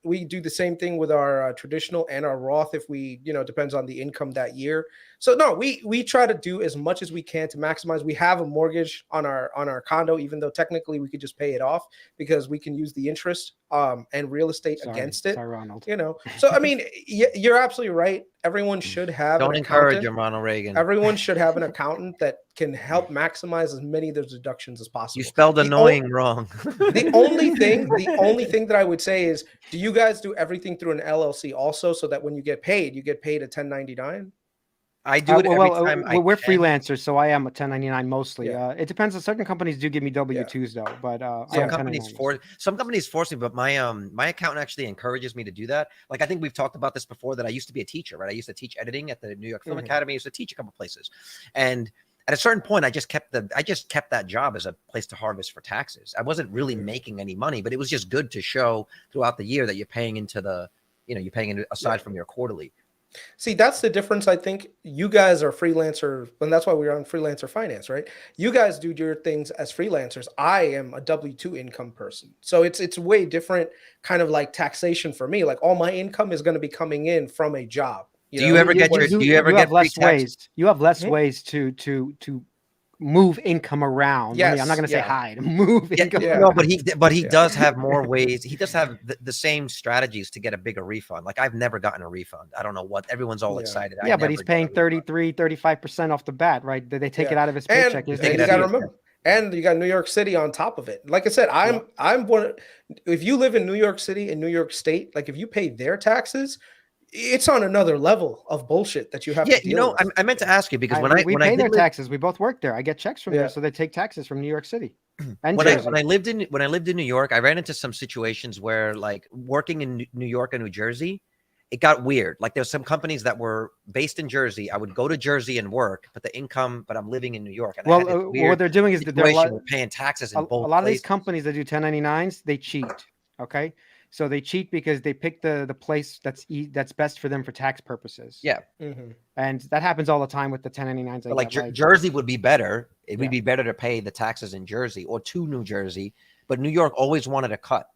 We do the same thing with our traditional and our Roth if we, depends on the income that year. So no, we try to do as much as we can to maximize. We have a mortgage on our condo, even though technically we could just pay it off because we can use the interest and real estate against it. Sorry, Ronald. So I mean, you're absolutely right. Everyone should have. Don't encourage him, Ronald Reagan. Everyone should have an accountant that can help maximize as many of those deductions as possible. You spelled annoying wrong. The only thing that I would say is, do you guys do everything through an LLC also, so that when you get paid a 1099? I do it every time. We're freelancers, so I am a 1099 mostly. Yeah. It depends. On certain companies do give me W-2s though, but some companies force me. But my accountant actually encourages me to do that. Like I think we've talked about this before. That I used to be a teacher, right? I used to teach editing at the New York Film Academy. I used to teach a couple places, and at a certain point, I just kept that job as a place to harvest for taxes. I wasn't really making any money, but it was just good to show throughout the year that you're paying into the, you're paying aside from your quarterly. See, that's the difference. I think you guys are freelancer, and that's why we're on freelancer finance, right? You guys do your things as freelancers. I am a W-2 income person. So it's way different kind of like taxation for me. Like all my income is going to be coming in from a job. Do you ever get your, do you ever you get have less pre-tax? ways. You have less Mhm. ways to move income around. I mean, I'm not Yes, going to say yeah. hide, move income yeah. No, around. but he Yeah. does have more ways. He does have the same strategies to get a bigger refund. Like I've never gotten a refund. I don't know what everyone's all Yeah. excited. I Yeah, but never he's get a paying refund. 33, 35% off the bat, right? They take Yeah. it out of his And paycheck. He's take you it out got of to your remember, and you got New York City on top of it. Like I said, I'm one. If you live in New York City and New York State, like if you pay their taxes, it's on another level of bullshit that you have Yeah, to deal with. I meant to ask you because we when I pay did their live, taxes. We both work there. I get checks from there, so they take taxes from New York City and Jersey. when I lived in New York, I ran into some situations where like working in New York and New Jersey, it got weird. Like there's some companies that were based in Jersey. I would go to Jersey and work, but I'm living in New York. And I had this weird what they're doing is that situation with paying taxes in both a lot of these places. companies that do 1099s, they cheat. Okay, so they cheat because they pick the place that's best for them for tax purposes. Yeah. Mhm. And that happens all the time with the 1099s. But like Jersey would be better. It would be better to pay the taxes in Jersey or to New Jersey. But New York always wanted a cut.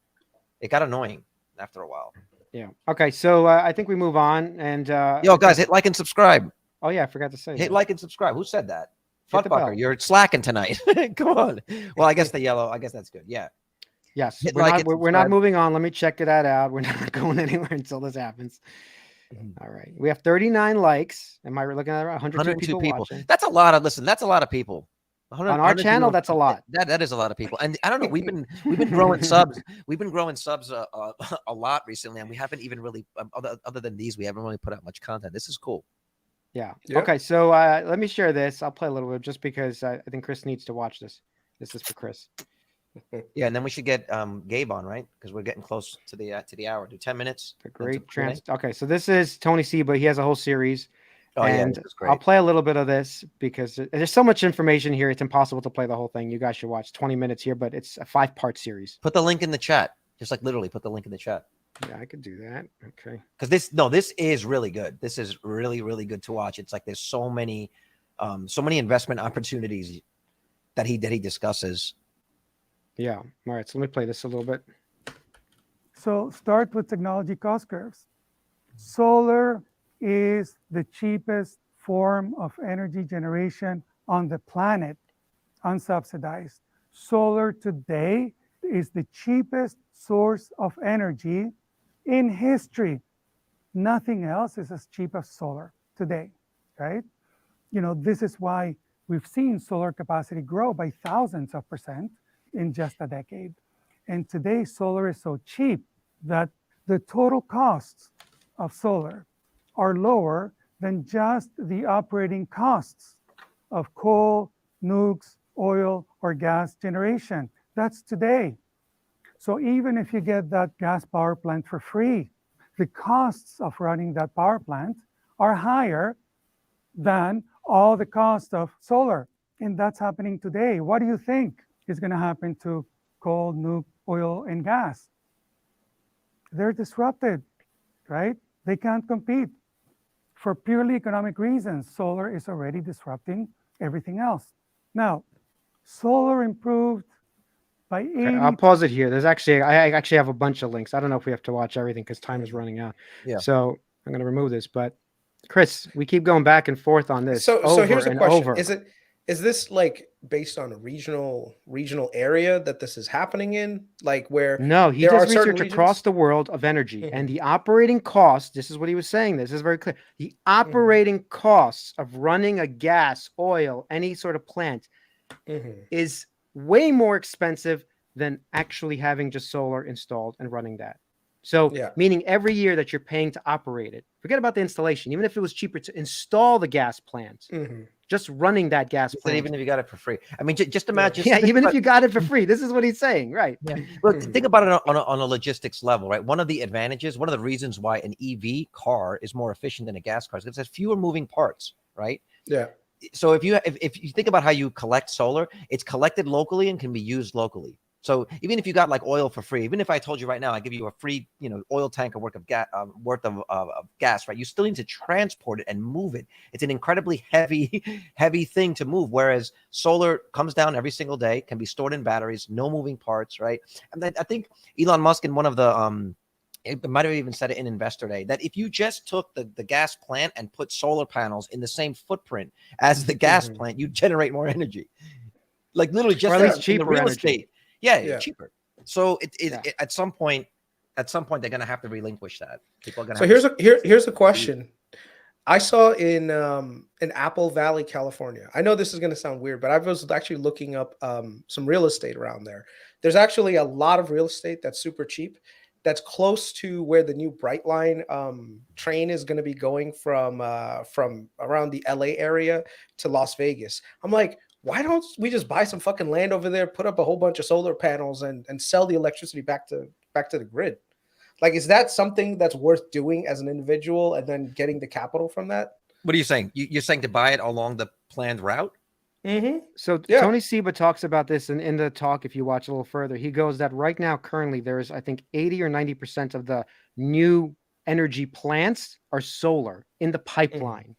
It got annoying after a while. Yeah. Okay. So I think we move on. And yo, guys, hit like and subscribe. Oh yeah, I forgot to say. Hit like and subscribe. Who said that? Hit the bell. Fuckfucker, you're slacking tonight. Come on. Well, I guess the yellow. I guess that's good. Yeah. Yes. Hit We're like not. and We're not subscribe. moving on. Let me check that out. We're not going anywhere until this happens. All right. We have 39 likes. Am I looking at it? 102 people watching. That's a lot of that's a lot of people. On our channel, that's a lot. That is a lot of people. And I don't know, we've been growing subs. We've been growing subs a lot recently, and we haven't even really other than these, we haven't really put out much content. This is cool. Yeah. Yep. Okay. So let me share this. I'll play a little bit just because I think Chris needs to watch this. This is for Chris. Yeah, and then we should get Gabe on, right? Because we're getting close to the hour. Do 10 minutes. The great Okay, so this is Tony Seba. He has a whole series. Oh, and yeah, this is great. I'll play a little bit of this because there's so much information here. It's impossible to play the whole thing. You guys should watch 20 minutes here, but it's a 5-part series. Put the link in the chat. Just like literally put the link in the chat. Yeah, I could do that. Okay. Because this is really good. This is really, really good to watch. It's like there's so many investment opportunities that he discusses. Yeah. All right. So let me play this a little bit. So start with technology cost curves. Solar is the cheapest form of energy generation on the planet, unsubsidized. Solar today is the cheapest source of energy in history. Nothing else is as cheap as solar today, right? This is why we've seen solar capacity grow by thousands of percent in just a decade. And today, solar is so cheap that the total costs of solar are lower than just the operating costs of coal, nukes, oil, or gas generation. That's today. So even if you get that gas power plant for free, the costs of running that power plant are higher than all the cost of solar. And that's happening today. What do you think is going to happen to coal, nuke, oil, and gas? They're disrupted, right? They can't compete. For purely economic reasons, solar is already disrupting everything else. Now, solar improved by 80. Okay, I'll pause it here. I actually have a bunch of links. I don't know if we have to watch everything because time is running out. Yeah. So I'm going to remove this. But Chris, we keep going back and forth on this. So here's a question: Is this like based on a regional area that this is happening in? Like where? No, he does research across the world of energy, and the operating cost. This is what he was saying. This is very clear. The operating costs of running a gas, oil, any sort of plant is way more expensive than actually having just solar installed and running that. So meaning every year that you're paying to operate it, forget about the installation. Even if it was cheaper to install the gas plant, just running that gas plant. Even if you got it for free. I mean, just imagine. Yeah, even if you got it for free. This is what he's saying, right? Yeah. Well, think about it on a logistics level, right? One of the advantages, one of the reasons why an EV car is more efficient than a gas car is because it has fewer moving parts, right? Yeah. So if you think about how you collect solar, it's collected locally and can be used locally. So even if you got like oil for free, even if I told you right now, I give you a free, oil tanker worth of gas, right? You still need to transport it and move it. It's an incredibly heavy thing to move. Whereas solar comes down every single day, can be stored in batteries, no moving parts, right? And then I think Elon Musk in one of the it might have even said it in Investor Day that if you just took the gas plant and put solar panels in the same footprint as the gas plant, you generate more energy. Like literally just or at least in the cheaper real energy. estate. Yeah, cheaper. So it at some point they're going to have to relinquish that. People are going to. So here's a question. I saw in Apple Valley, California. I know this is going to sound weird, but I was actually looking up some real estate around there. There's actually a lot of real estate that's super cheap. That's close to where the new Brightline train is going to be going from around the LA area to Las Vegas. I'm like, why don't we just buy some fucking land over there, put up a whole bunch of solar panels and sell the electricity back to the grid? Like, is that something that's worth doing as an individual and then getting the capital from that? What are you saying? You're saying to buy it along the planned route? So Tony Seba talks about this in the talk. If you watch a little further, he goes that right now, currently, there's, I think, 80 or 90% of the new energy plants are solar in the pipeline.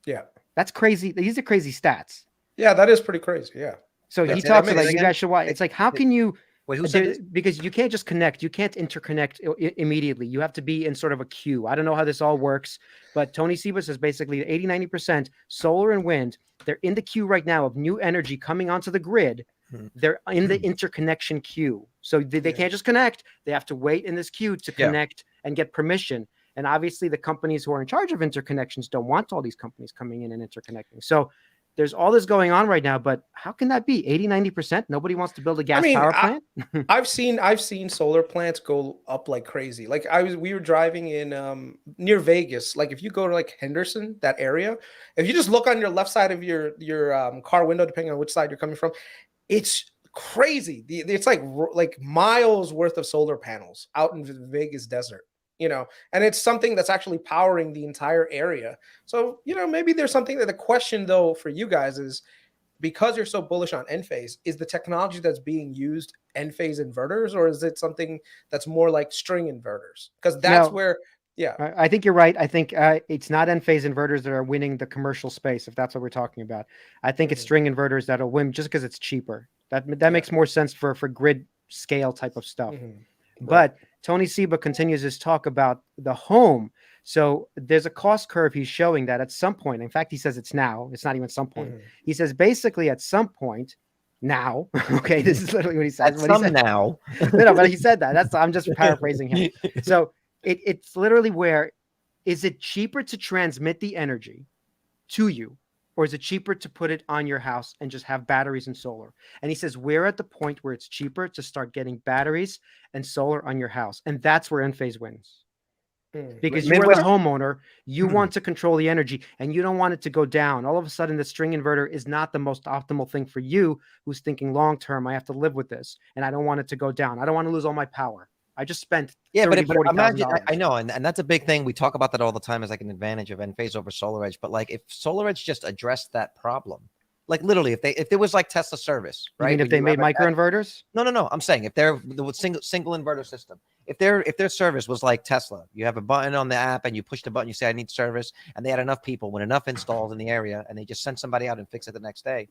Yeah. That's crazy. These are crazy stats. Yeah, that is pretty crazy. Yeah. So he talks about, you guys should watch. It's like, how can you, wait, who said this? Because you can't just connect. You can't interconnect immediately. You have to be in sort of a queue. I don't know how this all works, but Tony Seba says basically 80, 90% solar and wind. They're in the queue right now of new energy coming onto the grid. They're in the interconnection queue. So they can't just connect. They have to wait in this queue to connect and get permission. And obviously the companies who are in charge of interconnections don't want all these companies coming in and interconnecting. So there's all this going on right now, but how can that be? 80, 90%? Nobody wants to build a gas power plant? I've seen solar plants go up like crazy. Like we were driving in near Vegas. Like if you go to like Henderson, that area, if you just look on your left side of your car window, depending on which side you're coming from, it's crazy. It's like miles worth of solar panels out in the Vegas desert. And it's something that's actually powering the entire area. So, maybe there's something that the question though for you guys is, because you're so bullish on Enphase, is the technology that's being used Enphase inverters, or is it something that's more like string inverters? Because that's where, I think you're right. I think it's not Enphase inverters that are winning the commercial space, if that's what we're talking about. I think it's string inverters that'll win just because it's cheaper. That makes more sense for grid scale type of stuff. But Tony Seba continues his talk about the home. So there's a cost curve he's showing that at some point, in fact, he says it's now, it's not even some point. He says basically at some point now, okay, this is literally what he says. Now. No, but he said that. I'm just paraphrasing him. So it's literally where, is it cheaper to transmit the energy to you, or is it cheaper to put it on your house and just have batteries and solar? And he says, we're at the point where it's cheaper to start getting batteries and solar on your house. And that's where Enphase wins. Because you're the homeowner, you want to control the energy and you don't want it to go down. All of a sudden, the string inverter is not the most optimal thing for you who's thinking long-term, I have to live with this and I don't want it to go down. I don't want to lose all my power. I just spent $30,000, but imagine, I know, and that's a big thing. We talk about that all the time as like an advantage of Enphase over SolarEdge. But like if SolarEdge just addressed that problem, like literally, if there was like Tesla service, right? You mean if they made microinverters? No. I'm saying if they're the single inverter system, if their service was like Tesla, you have a button on the app and you push the button, you say I need service, and they had enough people with enough installs in the area, and they just send somebody out and fix it the next day.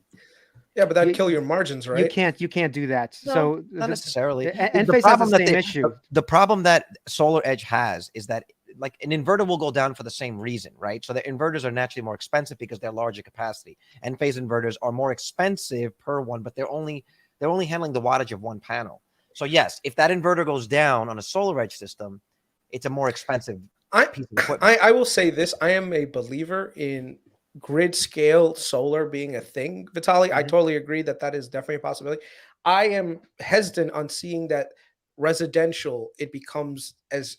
Yeah, but that'd kill your margins, right? You can't do that. No, so not necessarily. Enphase has the same issue. The problem that SolarEdge has is that like an inverter will go down for the same reason, right? So the inverters are naturally more expensive because they're larger capacity. Enphase inverters are more expensive per one, but they're only handling the wattage of one panel. So yes, if that inverter goes down on a SolarEdge system, it's a more expensive piece of equipment. I will say this: I am a believer in grid scale solar being a thing, Vitaly. I totally agree that is definitely a possibility. I am hesitant on seeing that residential it becomes as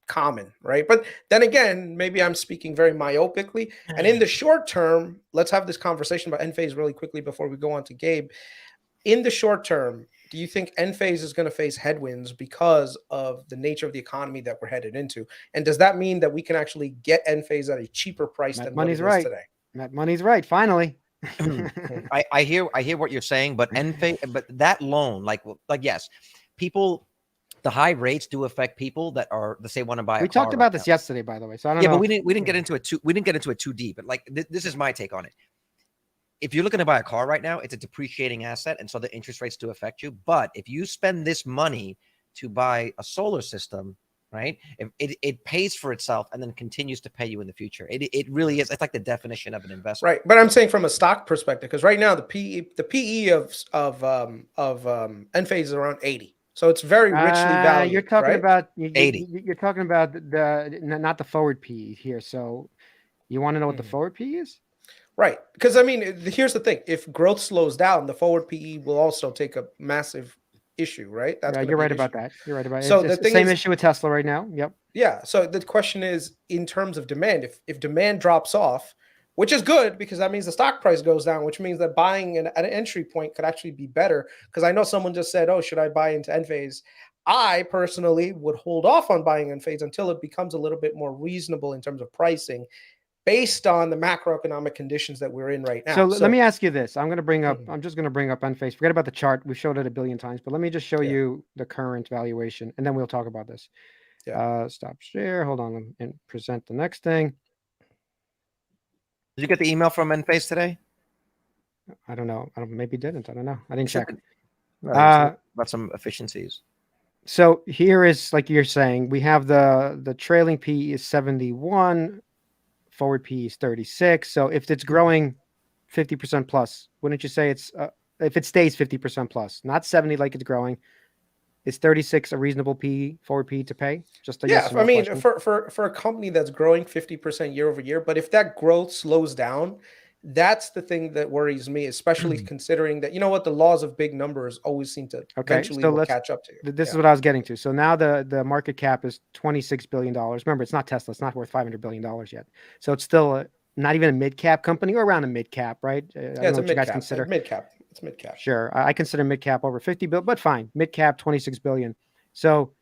common, right? But then again, maybe I'm speaking very myopically. And in the short term, let's have this conversation about Enphase really quickly before we go on to Gabe. In the short term, do you think Enphase is going to face headwinds because of the nature of the economy that we're headed into? And does that mean that we can actually get Enphase at a cheaper price than what it is today? That money's right, finally. I hear what you're saying, but but that loan, like yes, people, the high rates do affect people that are, let's say, want to buy a car. We talked about this yesterday, by the way. So I don't know. But we didn't get into it too deep. But like this is my take on it. If you're looking to buy a car right now, it's a depreciating asset, and so the interest rates do affect you. But if you spend this money to buy a solar system, right, it pays for itself and then continues to pay you in the future. It really is. It's like the definition of an investment. Right. But I'm saying from a stock perspective, because right now the PE of Enphase is around 80. So it's very richly valued. You're talking right? about 80. You're talking about the not the forward PE here. So you want to know what the forward PE is? Right. Because I mean, here's the thing: if growth slows down, the forward PE will also take a massive issue, right? That's you're right about that. You're right about it. So it's the same issue with Tesla right now. Yep. Yeah. So the question is, in terms of demand, if demand drops off, which is good because that means the stock price goes down, which means that buying at an entry point could actually be better. Because I know someone just said, "Oh, should I buy into Enphase?" I personally would hold off on buying Enphase until it becomes a little bit more reasonable in terms of pricing, based on the macroeconomic conditions that we're in right now. So let me ask you this. I'm just going to bring up Enphase. Forget about the chart. We've showed it a billion times, but let me just show you the current valuation, and then we'll talk about this. Stop share. Hold on and present the next thing. Did you get the email from Enphase today? I don't know. Maybe didn't. I don't know. I didn't check. About some efficiencies. So here is, like you're saying, we have the trailing PE is 71. Forward PE is 36. So if it's growing 50% plus, wouldn't you say it's if it stays 50% plus, not 70 like it's growing, is 36 a reasonable PE, forward PE to pay? Just a yes or no I mean, question. for a company that's growing 50% year over year, but if that growth slows down, that's the thing that worries me, especially considering that, you know what, the laws of big numbers always seem to eventually catch up to you. This is what I was getting to. So now the market cap is $26 billion. Remember, it's not Tesla. It's not worth $500 billion yet. So it's still not even a mid-cap company, or around a mid-cap, right? It's a mid-cap. Mid-cap. It's mid-cap. Sure. I consider mid-cap over 50 billion, but fine. Mid-cap, 26 billion. So,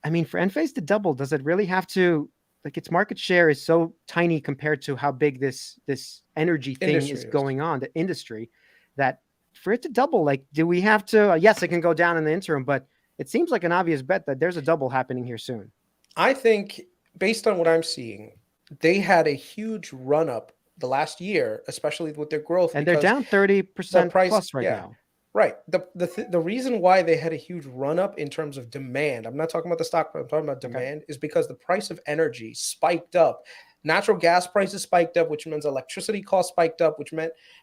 I mean, for Enphase to double, does it really have to, like, its market share is so tiny compared to how big this energy thing is going on, the industry, that for it to double, like, do we have to, yes, it can go down in the interim, but it seems like an obvious bet that there's a double happening here soon. I think based on what I'm seeing, they had a huge run up the last year, especially with their growth. And they're down 30% plus right now. Right. The reason why they had a huge run up in terms of demand, I'm not talking about the stock, but I'm talking about demand, is because the price of energy spiked up. Natural gas prices spiked up, which means electricity costs spiked up,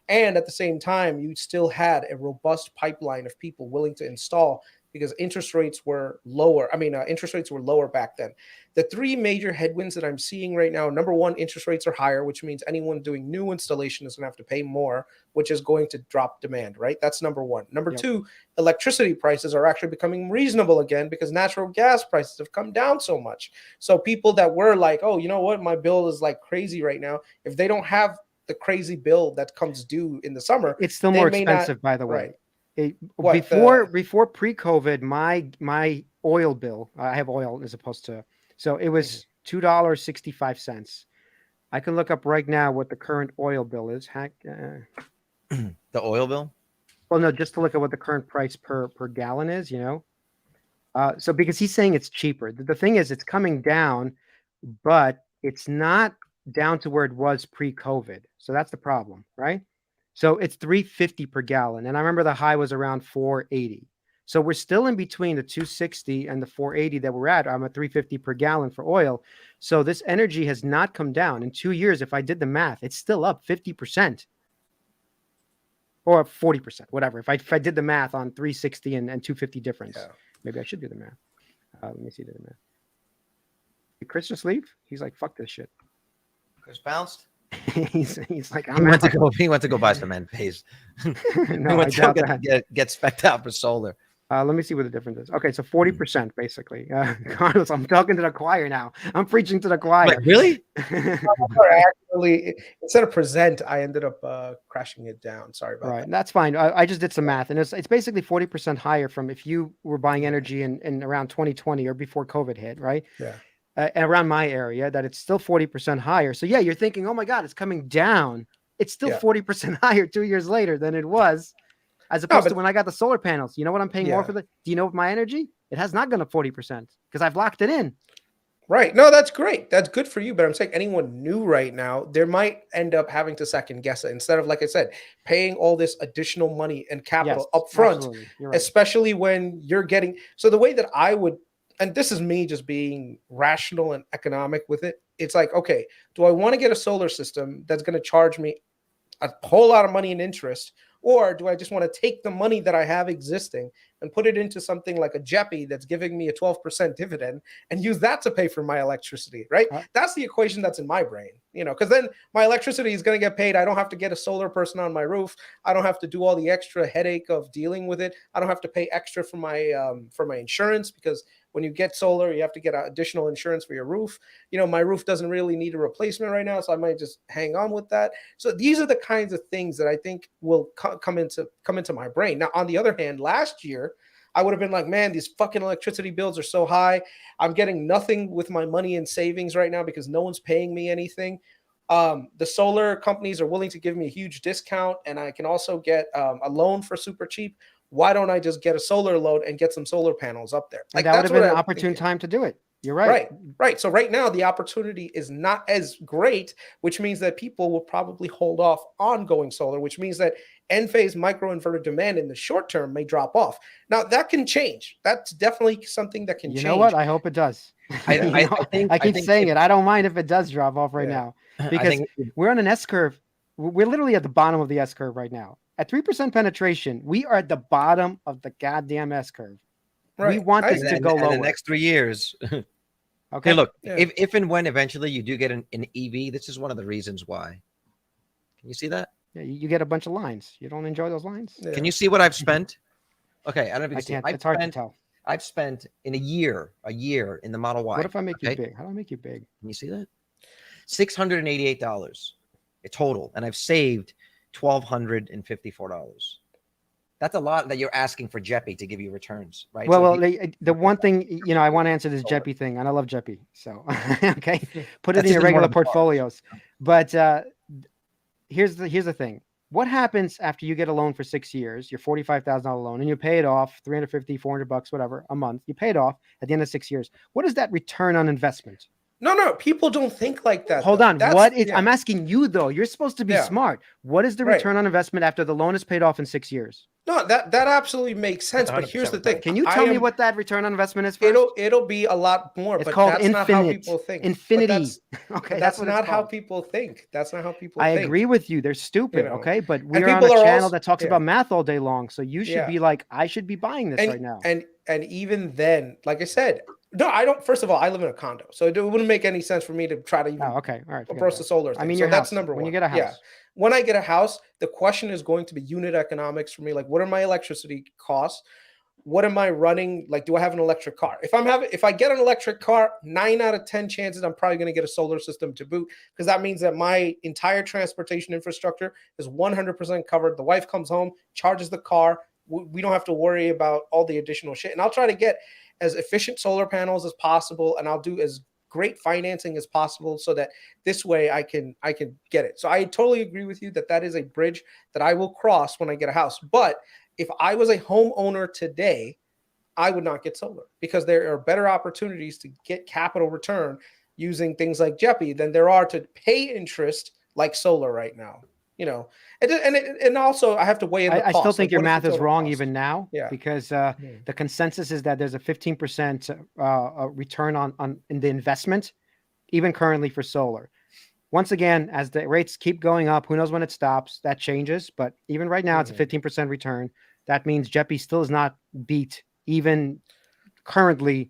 and at the same time, you still had a robust pipeline of people willing to install because interest rates were lower. Interest rates were lower back then. The three major headwinds that I'm seeing right now, number one, interest rates are higher, which means anyone doing new installation is going to have to pay more, which is going to drop demand, right? That's number one. Number two, electricity prices are actually becoming reasonable again because natural gas prices have come down so much. So people that were like, oh, you know what, my bill is like crazy right now, if they don't have the crazy bill that comes due in the summer, it's still more expensive, by the way. Right. Before pre-COVID, my oil bill, I have oil as opposed to, so it was $2.65. I can look up right now what the current oil bill is. The oil bill? Well, no, just to look at what the current price per gallon is, you know. So because he's saying it's cheaper. The thing is, it's coming down, but it's not down to where it was pre-COVID. So that's the problem, right? So it's $3.50 per gallon. And I remember the high was around $4.80. So we're still in between the $2.60 and the $4.80 that we're at. I'm at $3.50 per gallon for oil. So this energy has not come down. In 2 years, if I did the math, it's still up 50% or 40%, whatever. If I did the math on $3.60 and $2.50 difference, maybe I should do the math. Let me see the math. Did Chris just leave? He's like, fuck this shit. Chris bounced. he's like, he went to go buy some Enphase. No, I doubt that. Get specced out for solar. Let me see what the difference is. Okay, so 40% basically. Carlos, I'm talking to the choir now. I'm preaching to the choir. Wait, really? Actually, instead of present, I ended up crashing it down. Sorry about that. Right, that's fine. I just did some math, and it's basically 40% higher from if you were buying energy in around 2020 or before COVID hit, right? Yeah. Around my area, that it's still 40% higher. So yeah, you're thinking, oh my God, it's coming down. it's still 40% higher 2 years later than it was, as opposed to when I got the solar panels. You know what I'm paying more for? Do you know my energy? It has not gone up 40% because I've locked it in. Right. No, that's great. That's good for you. But I'm saying anyone new right now, they might end up having to second guess it instead of, like I said, paying all this additional money and capital up front, right. Especially when you're getting. So the way that I would, and this is me just being rational and economic with it. It's like, okay, do I want to get a solar system that's going to charge me a whole lot of money in interest? Or do I just want to take the money that I have existing and put it into something like a JEPI that's giving me a 12% dividend and use that to pay for my electricity, right? That's the equation that's in my brain, because then my electricity is going to get paid. I don't have to get a solar person on my roof. I don't have to do all the extra headache of dealing with it. I don't have to pay extra for my insurance, because when you get solar, you have to get additional insurance for your roof. My roof doesn't really need a replacement right now, so I might just hang on with that. So these are the kinds of things that I think will come into my brain. Now, on the other hand, last year, I would have been like, man, these fucking electricity bills are so high. I'm getting nothing with my money in savings right now because no one's paying me anything. The solar companies are willing to give me a huge discount, and I can also get a loan for super cheap. Why don't I just get a solar load and get some solar panels up there? Like, that would have been an opportune time to do it. You're right. Right. So right now the opportunity is not as great, which means that people will probably hold off on going solar, which means that Enphase microinverter demand in the short term may drop off. Now that can change. That's definitely something that can change. You know what? I hope it does. I keep saying it. I don't mind if it does drop off right now, because we're on an S curve. We're literally at the bottom of the S curve right now. At 3% penetration, we are at the bottom of the goddamn S curve. Right. We want this to go lower. In the next 3 years. Okay, hey, look, if and when eventually you do get an EV, this is one of the reasons why. Can you see that? Yeah, you get a bunch of lines. You don't enjoy those lines? Yeah. Can you see what I've spent? Okay, I don't know if you can see. It's hard to tell. I've spent in a year in the Model Y. What if I make you big? How do I make you big? Can you see that? $688 total, and I've saved $1,254. That's a lot that you're asking for JEPI to give you returns, right? Well, the one thing, I want to answer this JEPI thing, and I love JEPI. So, okay, put it in your regular portfolios. But here's the thing. What happens after you get a loan for 6 years, your $45,000 loan, and you pay it off, $350, $400, whatever, a month, you pay it off at the end of 6 years. What is that return on investment? No, people don't think like that. Hold on. I'm asking you, though. You're supposed to be smart. What is the return on investment after the loan is paid off in 6 years? No, that absolutely makes sense. But here's the thing. Can you tell me what that return on investment is first? It'll be a lot more. It's but called that's infinite. Not how people think. Infinity. Okay, that's not how people think. That's not how people think. I agree with you. They're stupid. Okay, but we're on a channel that talks about math all day long. So you should be like, I should be buying this right now. And even then, like I said, no, I don't. First of all, I live in a condo, so it wouldn't make any sense for me to try to even approach the solar thing. I mean, so that's number one. When you get a house. When I get a house, the question is going to be unit economics for me. Like, what are my electricity costs? What am I running? Like, do I have an electric car? If I get an electric car, 9 out of 10 chances I'm probably going to get a solar system to boot, because that means that my entire transportation infrastructure is 100% covered. The wife comes home, charges the car. We don't have to worry about all the additional shit. And I'll try to get as efficient solar panels as possible, and I'll do as great financing as possible so that this way I can get it. So I totally agree with you that is a bridge that I will cross when I get a house. But if I was a homeowner today, I would not get solar, because there are better opportunities to get capital return using things like JEPI than there are to pay interest like solar right now. And also I have to weigh in the cost. I still think your math is wrong even now, because the consensus is that there's a 15% return on in the investment, even currently for solar. Once again, as the rates keep going up, who knows when it stops? That changes, but even right now, it's a 15% return. That means JEPI still is not beat even currently.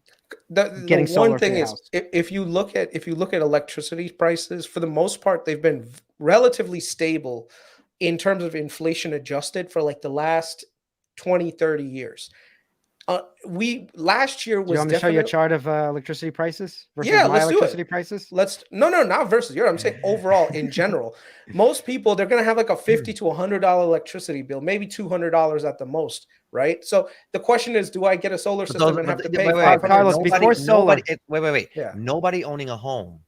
The one thing is, if you look at electricity prices, for the most part, they've been relatively stable in terms of inflation adjusted for like the last 20, 30 years. Last year was. You want me to show you a chart of electricity prices versus let's electricity do it. prices? Not versus yours. I'm saying overall in general, most people, they're going to have like a $50 to $100 electricity bill, maybe $200 at the most, right? So the question is, do I get a solar system and have to pay? Carlos, before solar. Wait. Yeah. Nobody owning a home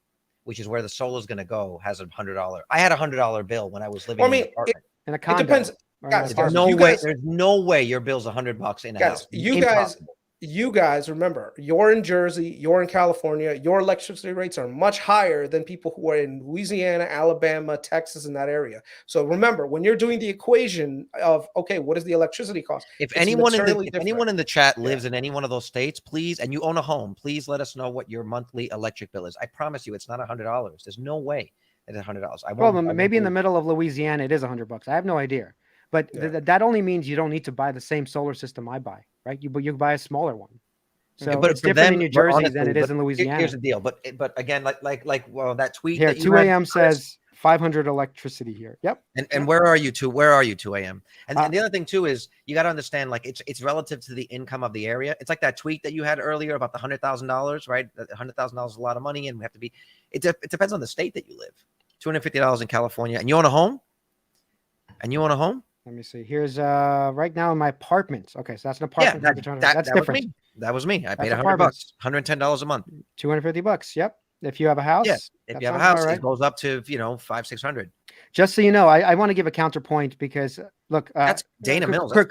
which is where the solar is going to go, has $100. I had $100 bill when I was living Well, I in mean, an apartment. In a condo. It depends. or an Guys, There's apartment. no way. guys- There's no way your bill's $100 in a house. Impossible. You guys remember, you're in Jersey, you're in California, your electricity rates are much higher than people who are in Louisiana, Alabama, Texas, in that area. So remember, when you're doing the equation of, okay, what is the electricity cost? If It's anyone materially in the chat lives Yeah. in any one of those states, please, and you own a home, please let us know what your monthly electric bill is. I promise you, it's not $100. There's no way it's $100. Well, maybe in the middle of Louisiana, it is $100. I have no idea. But that only means you don't need to buy the same solar system I buy, right? You buy a smaller one. So but it's for different them, in New Jersey honestly, than it is but in Louisiana. Here's the deal. But again, well, that tweet Here, that you 2 read, a.m. Chris, says 500 electricity here. Yep. And where are you 2 a.m.? And the other thing too is you got to understand, like, it's relative to the income of the area. It's like that tweet that you had earlier about the $100,000, right? $100,000 is a lot of money, and we have to be. It depends on the state that you live. $250 in California, and you own a home. Let me see. Here's right now in my apartment. Okay, so that's an apartment. That's different. That was me. I paid That's $100, $110 a month. $250. Yep. If you have a house. Yeah. If you have a house, it goes up to $500-600. Just so you know, I want to give a counterpoint because look, that's Dana Mills. That's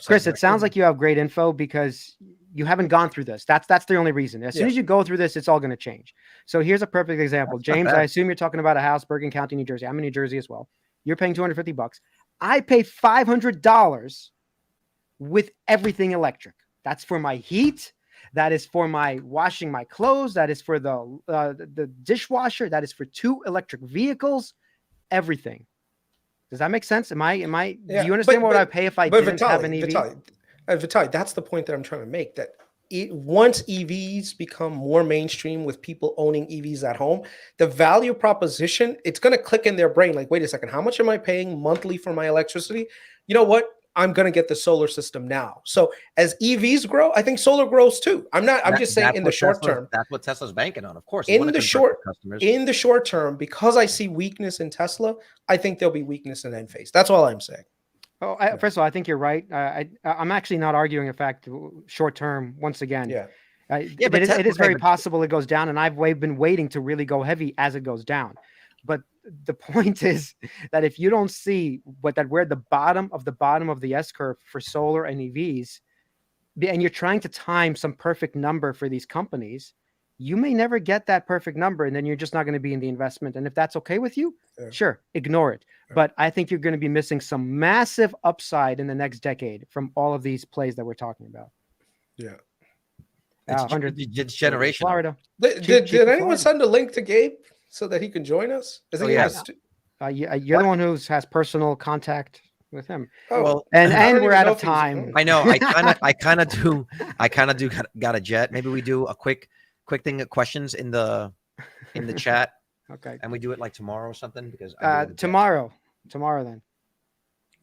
Chris, it sounds like you have great info because you haven't gone through this. That's the only reason. As soon as you go through this, it's all going to change. So here's a perfect example. That's James, I assume you're talking about a house, Bergen County, New Jersey. I'm in New Jersey as well. You're paying $250. I pay $500 with everything electric. That's for my heat. That is for my washing my clothes. That is for the dishwasher. That is for 2 electric vehicles. Everything. Does that make sense? Am I? Do you understand what I pay if I didn't have an EV? Vitaly, that's the point that I'm trying to make. That once EVs become more mainstream with people owning EVs at home, the value proposition, it's going to click in their brain. Like, wait a second, how much am I paying monthly for my electricity? You know what? I'm going to get the solar system now. So as EVs grow, I think solar grows too. I'm just saying in the short term. That's what Tesla's banking on, of course. In the short term, because I see weakness in Tesla, I think there'll be weakness in Enphase. That's all I'm saying. Oh, first of all, I think you're right. I'm actually not arguing the fact short term. Once again, it is very possible it goes down, and I've been waiting to really go heavy as it goes down. But the point is that if you don't see we're at the bottom of the S curve for solar and EVs, and you're trying to time some perfect number for these companies, you may never get that perfect number, and then you're just not going to be in the investment. And if that's okay with you, sure, ignore it. But I think you're going to be missing some massive upside in the next decade from all of these plays that we're talking about. Yeah. It's generation. Florida. Did anyone send a link to Gabe so that he can join us? You're the one who has personal contact with him. Oh, well, and we're out of time. I know. I kind of do got a jet. Maybe we do a quick thing of questions in the chat. Okay. And we do it like tomorrow or something because tomorrow then.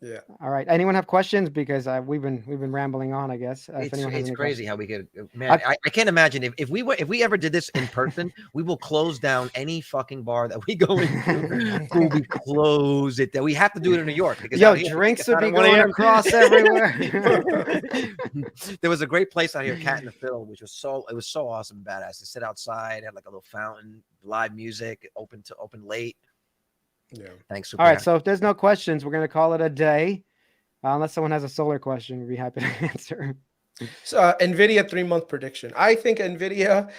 Yeah. All right. Anyone have questions? Because we've been rambling on, I guess. It's crazy how we could, man. I can't imagine if we ever did this in person, we will close down any fucking bar that we go into. We close it. That we have to do it in New York because drinks would be going across everywhere. There was a great place out here, Cat in the Fiddle, which was so awesome, badass. To sit outside, had like a little fountain, live music, open late. Yeah. Thanks. All right. So if there's no questions, we're going to call it a day. Unless someone has a solar question, we'd be happy to answer. So NVIDIA 3-month prediction. I think NVIDIA,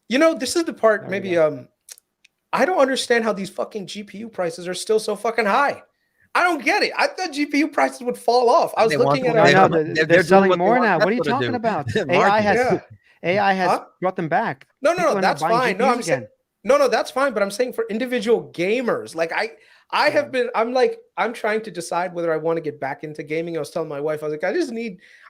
this is the part I don't understand how these fucking GPU prices are still so fucking high. I don't get it. I thought GPU prices would fall off. I was looking at they're selling more now. What are you talking about? AI has brought them back. No, that's fine. No, I'm saying No, that's fine. But I'm saying for individual gamers, like I'm trying to decide whether I want to get back into gaming. I was telling my wife, I was like,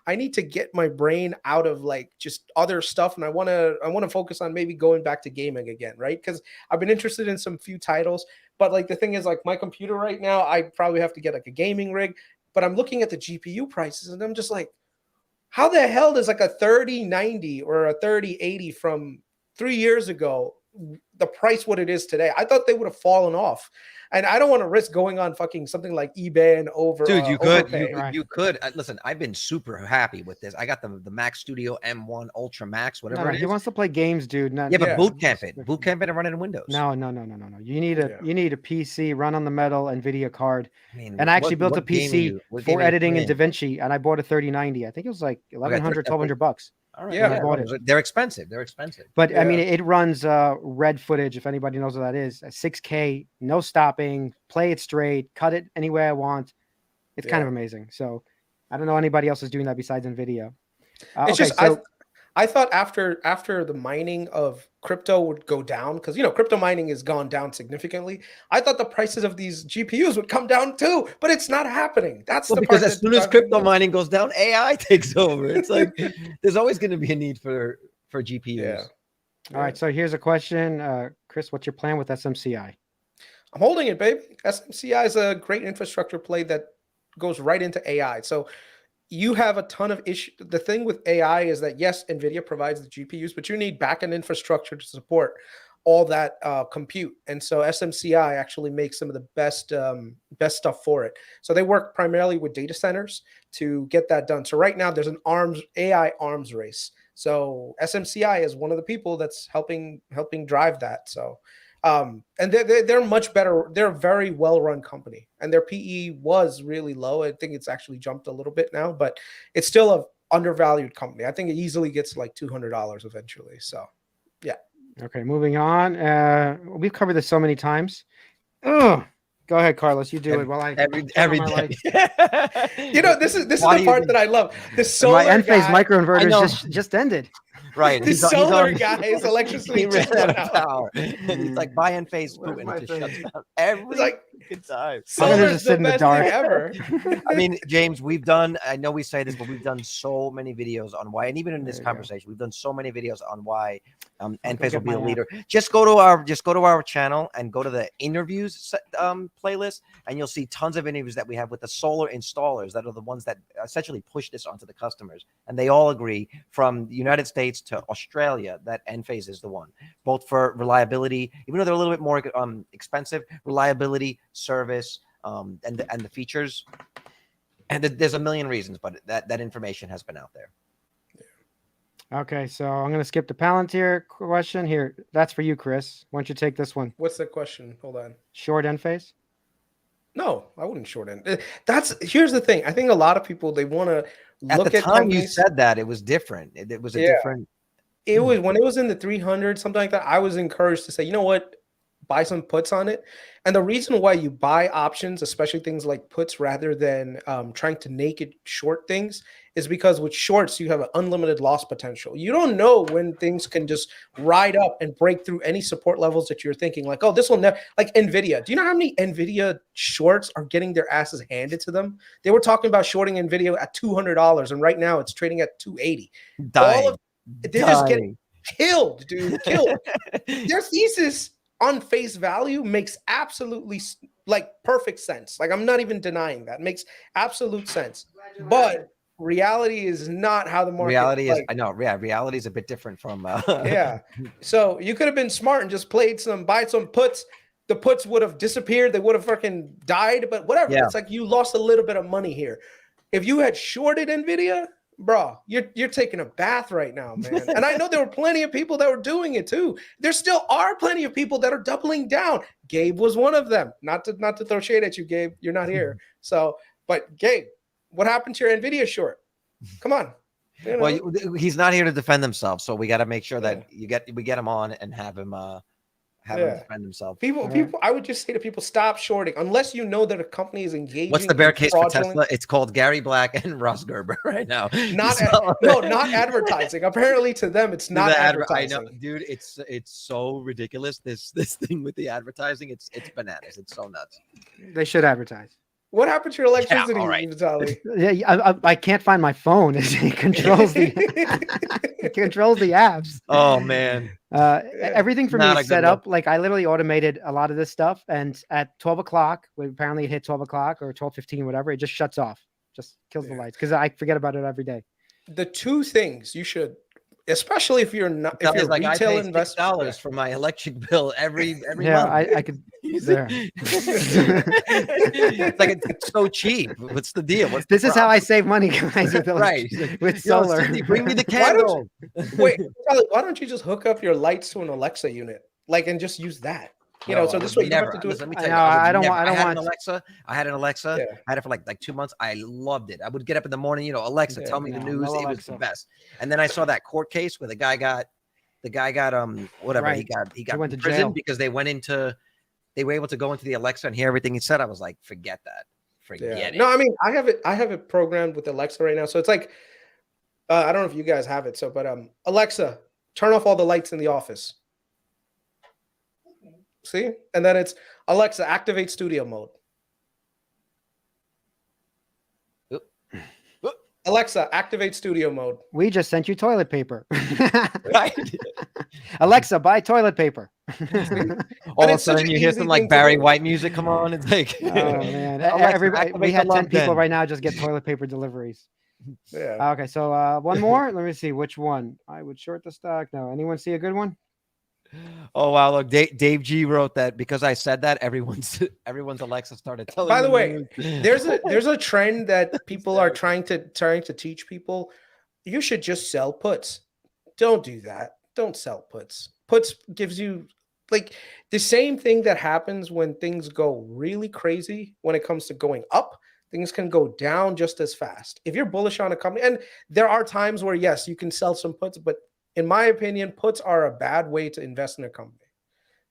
I need to get my brain out of like just other stuff. And I want to focus on maybe going back to gaming again. Right. Cause I've been interested in some few titles, but like the thing is like my computer right now, I probably have to get like a gaming rig, but I'm looking at the GPU prices and I'm just like, how the hell does like a 3090 or a 3080 from 3 years ago, the price what it is today? I thought they would have fallen off. And I don't want to risk going on fucking something like eBay and Dude, you could. overpay. You could. Listen, I've been super happy with this. I got the Mac Studio M1 Ultra Max, whatever it is. He wants to play games, dude. Yeah, but boot camp it. Boot camp it and run it in Windows. No. You need a PC, run on the metal NVIDIA card. I mean, and I actually built a PC for editing in DaVinci, and I bought a 3090. I think it was like $1,100, $1,200. All right. Yeah, they're expensive. But I mean, it runs red footage. If anybody knows what that is, 6K, no stopping, play it straight, cut it any way I want. It's kind of amazing. So I don't know anybody else is doing that besides NVIDIA. I thought after the mining of crypto would go down, because crypto mining has gone down significantly. I thought the prices of these GPUs would come down too, but it's not happening. Because as soon as crypto mining goes down, AI takes over. It's like there's always going to be a need for GPUs. Yeah. All right. So here's a question, Chris. What's your plan with SMCI? I'm holding it, baby. SMCI is a great infrastructure play that goes right into AI. So you have a ton of issues. The thing with AI is that, yes, NVIDIA provides the GPUs, but you need backend infrastructure to support all that compute. And so SMCI actually makes some of the best stuff for it. So they work primarily with data centers to get that done. So right now there's an AI arms race. So SMCI is one of the people that's helping drive that. So and they're much better. They're a very well-run company, and their PE was really low. I think it's actually jumped a little bit now, but it's still a undervalued company. I think it easily gets like $200 eventually. So, yeah. Okay, moving on. We've covered this so many times. Go ahead, Carlos. You do it while I every day. This is the part that I love. The solar my Enphase microinverters just ended. Right. The solar guy's electricity ran out of power. And he's like, buy Enphase Putin. It just shuts down every time. Solar's the best thing ever. I mean, James, I know we say this, but we've done so many videos on why, and even in this conversation, we've done so many videos on why Enphase will be the leader. Just go to our channel and go to the interviews playlist, and you'll see tons of interviews that we have with the solar installers that are the ones that essentially push this onto the customers. And they all agree, from the United States to Australia, that Enphase is the one, both for reliability, even though they're a little bit more expensive, reliability, service, and the features. And there's a million reasons, but that information has been out there. Okay, so I'm going to skip the Palantir question here. That's for you, Chris. Why don't you take this one? What's the question? Hold on. Short Enphase? No, I wouldn't short end. Here's the thing. I think a lot of people, they want to look at the time companies. You said that it was different. It was a different. It was when it was in the 300, something like that. I was encouraged to say, you know what, buy some puts on it. And the reason why you buy options, especially things like puts, rather than trying to naked short things, is because with shorts, you have an unlimited loss potential. You don't know when things can just ride up and break through any support levels that you're thinking like, oh, this will never, like NVIDIA. Do you know how many NVIDIA shorts are getting their asses handed to them? They were talking about shorting NVIDIA at $200, and right now it's trading at $280. They're just getting killed, dude. Killed. Their thesis on face value makes absolutely perfect sense. Like, I'm not even denying that. It makes absolute sense. But reality is not how the market. Reality is, I know. Yeah, reality is a bit different from. Yeah. So you could have been smart and just buy some puts. The puts would have disappeared. They would have fucking died. But whatever. Yeah. It's like you lost a little bit of money here. If you had shorted NVIDIA, bro, you're taking a bath right now, man. And I know there were plenty of people that were doing it too. There still are plenty of people that are doubling down. Gabe was one of them. Not to throw shade at you, Gabe. You're not here. So, but Gabe, what happened to your NVIDIA short? Come on. You know. Well, he's not here to defend himself, so we got to make sure that we get him on and have him defend himself. People, I would just say to people, stop shorting unless you know that a company is engaging. What's the bear case for Tesla? It's called Gary Black and Ross Gerber right now. Not advertising. Apparently, to them, it's not advertising. I know, dude. It's so ridiculous. This thing with the advertising, it's bananas. It's so nuts. They should advertise. What happened to your electricity, Vitaly? Yeah, I can't find my phone. It controls the apps. Oh man. Everything for me is set up. Like, I literally automated a lot of this stuff, and at 12 o'clock, apparently it hit 12 o'clock or 12:15, whatever, it just shuts off, just kills the lights, because I forget about it every day. The two things you should, especially if you're not, if you're like, retail investor, $6 for my electric bill every month. I could There. It's like it's so cheap. What's the deal? This is how I save money, guys. With right with Yo, solar. Cindy, bring me the Why don't candle. Wait, Charlie, why don't you just hook up your lights to an Alexa unit, like, and just use that? You know, so this way you don't have to do it. Let me tell you, I don't I had want an Alexa. I had an Alexa. Yeah. I had it for like 2 months. I loved it. I would get up in the morning, you know, Alexa, tell me the news. It was the best. And then I saw that court case where the guy got whatever. Right. He got went to prison jail because they were able to go into the Alexa and hear everything he said. I was like, forget that. Forget it. No, I mean, I have it programmed with Alexa right now. So it's like, I don't know if you guys have it. So, but Alexa, turn off all the lights in the office. See? And then it's Alexa, activate studio mode. Alexa, activate studio mode. We just sent you toilet paper. Right. Alexa, buy toilet paper. All of a sudden you hear some like Barry White music come on. It's like, oh man, Alexa, everybody, we had 10 people den. right now just get toilet paper deliveries. Yeah. Okay, so one more. Let me see which one. I would short the stock. No, anyone see a good one? Oh wow! Look, Dave G wrote that because I said that everyone's Alexa started telling. By the me way, news. there's a trend that people are trying to teach people. You should just sell puts. Don't do that. Don't sell puts. Puts gives you like the same thing that happens when things go really crazy. When it comes to going up, things can go down just as fast. If you're bullish on a company, and there are times where yes, you can sell some puts, but in my opinion, puts are a bad way to invest in a company,